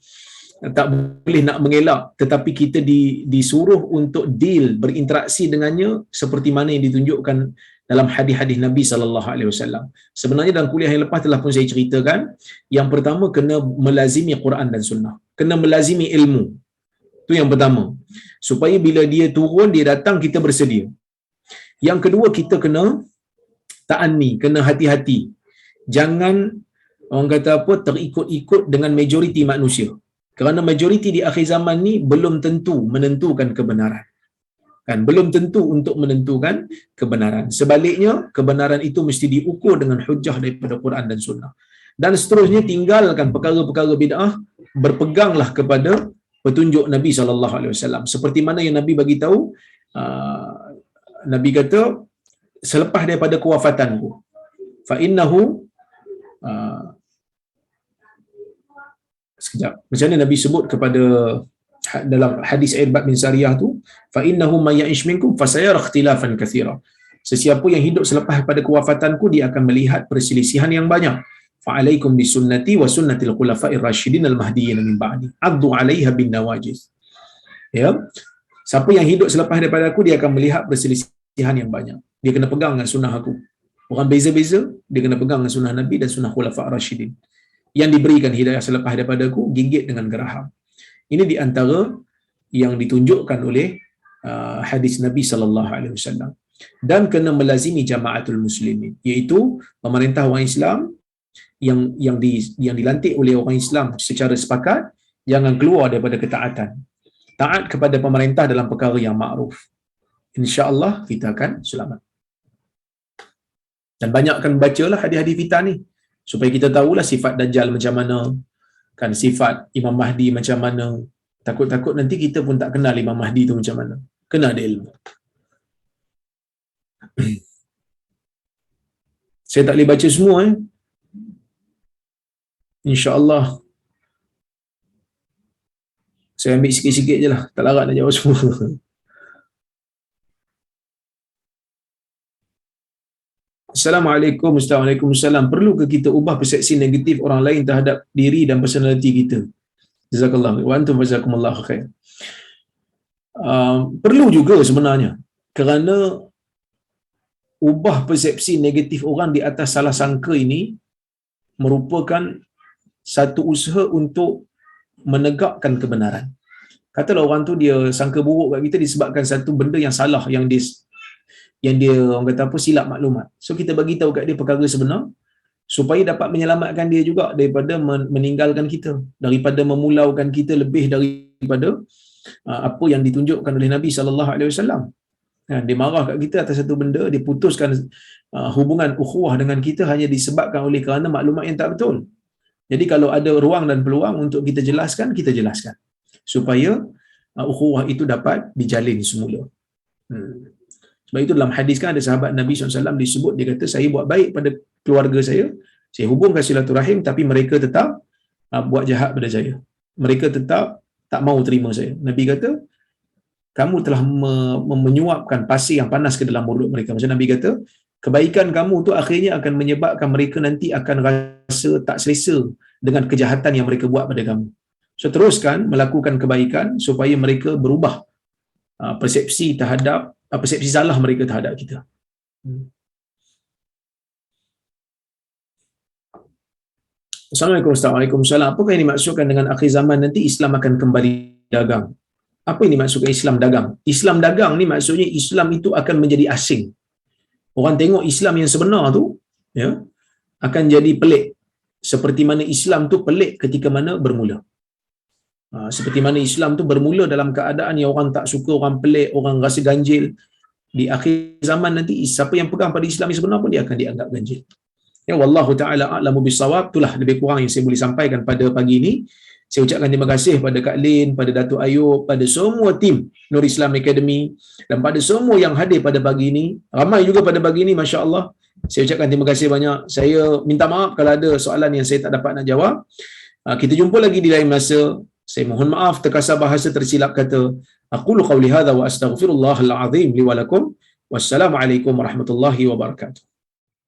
tak boleh nak mengelak, tetapi kita disuruh untuk deal, berinteraksi dengannya seperti mana yang ditunjukkan dalam hadis-hadis Nabi sallallahu alaihi wasallam. Sebenarnya dalam kuliah yang lepas telah pun saya ceritakan, yang pertama kena melazimi Quran dan Sunnah, kena melazimi ilmu. Itu yang pertama. Supaya bila dia turun, dia datang, kita bersedia. Yang kedua, kita kena ta'anni, kena hati-hati. Jangan orang kata apa, terikut-ikut dengan majoriti manusia. Kerana majoriti di akhir zaman ni belum tentu menentukan kebenaran. Kan, belum tentu untuk menentukan kebenaran. Sebaliknya, kebenaran itu mesti diukur dengan hujah daripada Quran dan Sunnah. Dan seterusnya, tinggalkan perkara-perkara bid'ah, berpeganglah kepada petunjuk Nabi SAW. Seperti mana yang Nabi bagi tahu, Nabi kata, selepas daripada kewafatanku, fa innahu sekejap, macam mana Nabi sebut kepada dalam hadis Irbad bin Sariyah tu, fa innahu may ya'ish minkum fasayara ikhtilafan katsira. Sesiapa yang hidup selepas pada kewafatanku, dia akan melihat perselisihan yang banyak. Fa alaikum bisunnati wa sunnatil khulafa'ir rasyidin al mahdiyyin min ba'di addu 'alaiha bin nawajiz. Ya, siapa yang hidup selepas daripada aku, dia akan melihat perselisihan yang banyak. Dia kena pegang dengan sunnah aku. Orang beza-beza, dia kena pegang dengan sunnah Nabi dan sunnah khulafa'ir rasyidin. Yang diberikan hidayah selepas daripada aku, gigit dengan geraham. Ini di antara yang ditunjukkan oleh hadis Nabi sallallahu alaihi wasallam. Dan kena melazimi jamaatul muslimin, iaitu pemerintah orang Islam yang dilantik oleh orang Islam secara sepakat, jangan keluar daripada ketaatan. Taat kepada pemerintah dalam perkara yang makruf. Insya-Allah kita akan selamat. Dan banyakkan bacalah hadis-hadis fitan ni supaya kita tahulah sifat Dajjal macam mana, kan, sifat Imam Mahdi macam mana. Takut-takut nanti kita pun tak kenal Imam Mahdi tu macam mana. Kena ada ilmu. Saya tak boleh baca semua InsyaAllah saya ambil sikit-sikit je lah, tak larat nak jawab semua. Assalamualaikum. Waalaikumsalam. Perlu ke kita ubah persepsi negatif orang lain terhadap diri dan personaliti kita? Jazakallah. Wa antum jazakumullahu khair. Perlu juga sebenarnya, kerana ubah persepsi negatif orang di atas salah sangka ini merupakan satu usaha untuk menegakkan kebenaran. Katalah orang tu dia sangka buruk kat kita disebabkan satu benda yang salah, yang dia orang kata apa, silap maklumat. So kita bagi tahu kat dia perkara sebenar supaya dapat menyelamatkan dia juga daripada meninggalkan kita, daripada memulaukan kita lebih daripada apa yang ditunjukkan oleh Nabi sallallahu alaihi wasallam. Dia marah kat kita atas satu benda, dia putuskan hubungan ukhuwah dengan kita hanya disebabkan oleh kerana maklumat yang tak betul. Jadi kalau ada ruang dan peluang untuk kita jelaskan, kita jelaskan supaya ukhuwah itu dapat dijalin semula. Sebab itu dalam hadis kan ada sahabat Nabi SAW disebut, dia kata, saya buat baik pada keluarga saya hubungkan silaturahim, tapi mereka tetap buat jahat pada saya. Mereka tetap tak mau terima saya. Nabi kata, kamu telah menyuapkan pasir yang panas ke dalam mulut mereka. Macam Nabi kata, kebaikan kamu tu akhirnya akan menyebabkan mereka nanti akan rasa tak selesa dengan kejahatan yang mereka buat pada kamu. So teruskan melakukan kebaikan supaya mereka berubah persepsi salah mereka terhadap kita. Assalamualaikum warahmatullahi wabarakatuh. Apakah yang dimaksudkan dengan akhir zaman nanti Islam akan kembali dagang? Apa yang dimaksudkan Islam dagang? Islam dagang ni maksudnya Islam itu akan menjadi asing. Orang tengok Islam yang sebenar tu, ya, akan jadi pelik. Seperti mana Islam tu pelik ketika mana bermula. Seperti mana Islam tu bermula dalam keadaan yang orang tak suka, orang pelik, orang rasa ganjil. Di akhir zaman nanti, siapa yang pegang pada Islam yang sebenar pun dia akan dianggap ganjil. Ya, wallahu ta'ala a'lamu bisawab. Itulah lebih kurang yang saya boleh sampaikan pada pagi ini. Saya ucapkan terima kasih pada Kak Lin, pada Datuk Ayub, pada semua tim Nur Islam Academy dan pada semua yang hadir pada pagi ini. Ramai juga pada pagi ini, masya-Allah. Saya ucapkan terima kasih banyak. Saya minta maaf kalau ada soalan yang saya tak dapat nak jawab. Kita jumpa lagi di lain masa. Saya mohon maaf terkasar bahasa, tersilap kata. Aqulu qawli hadza wa astaghfirullahal azim li wa lakum. Wassalamualaikum warahmatullahi wabarakatuh.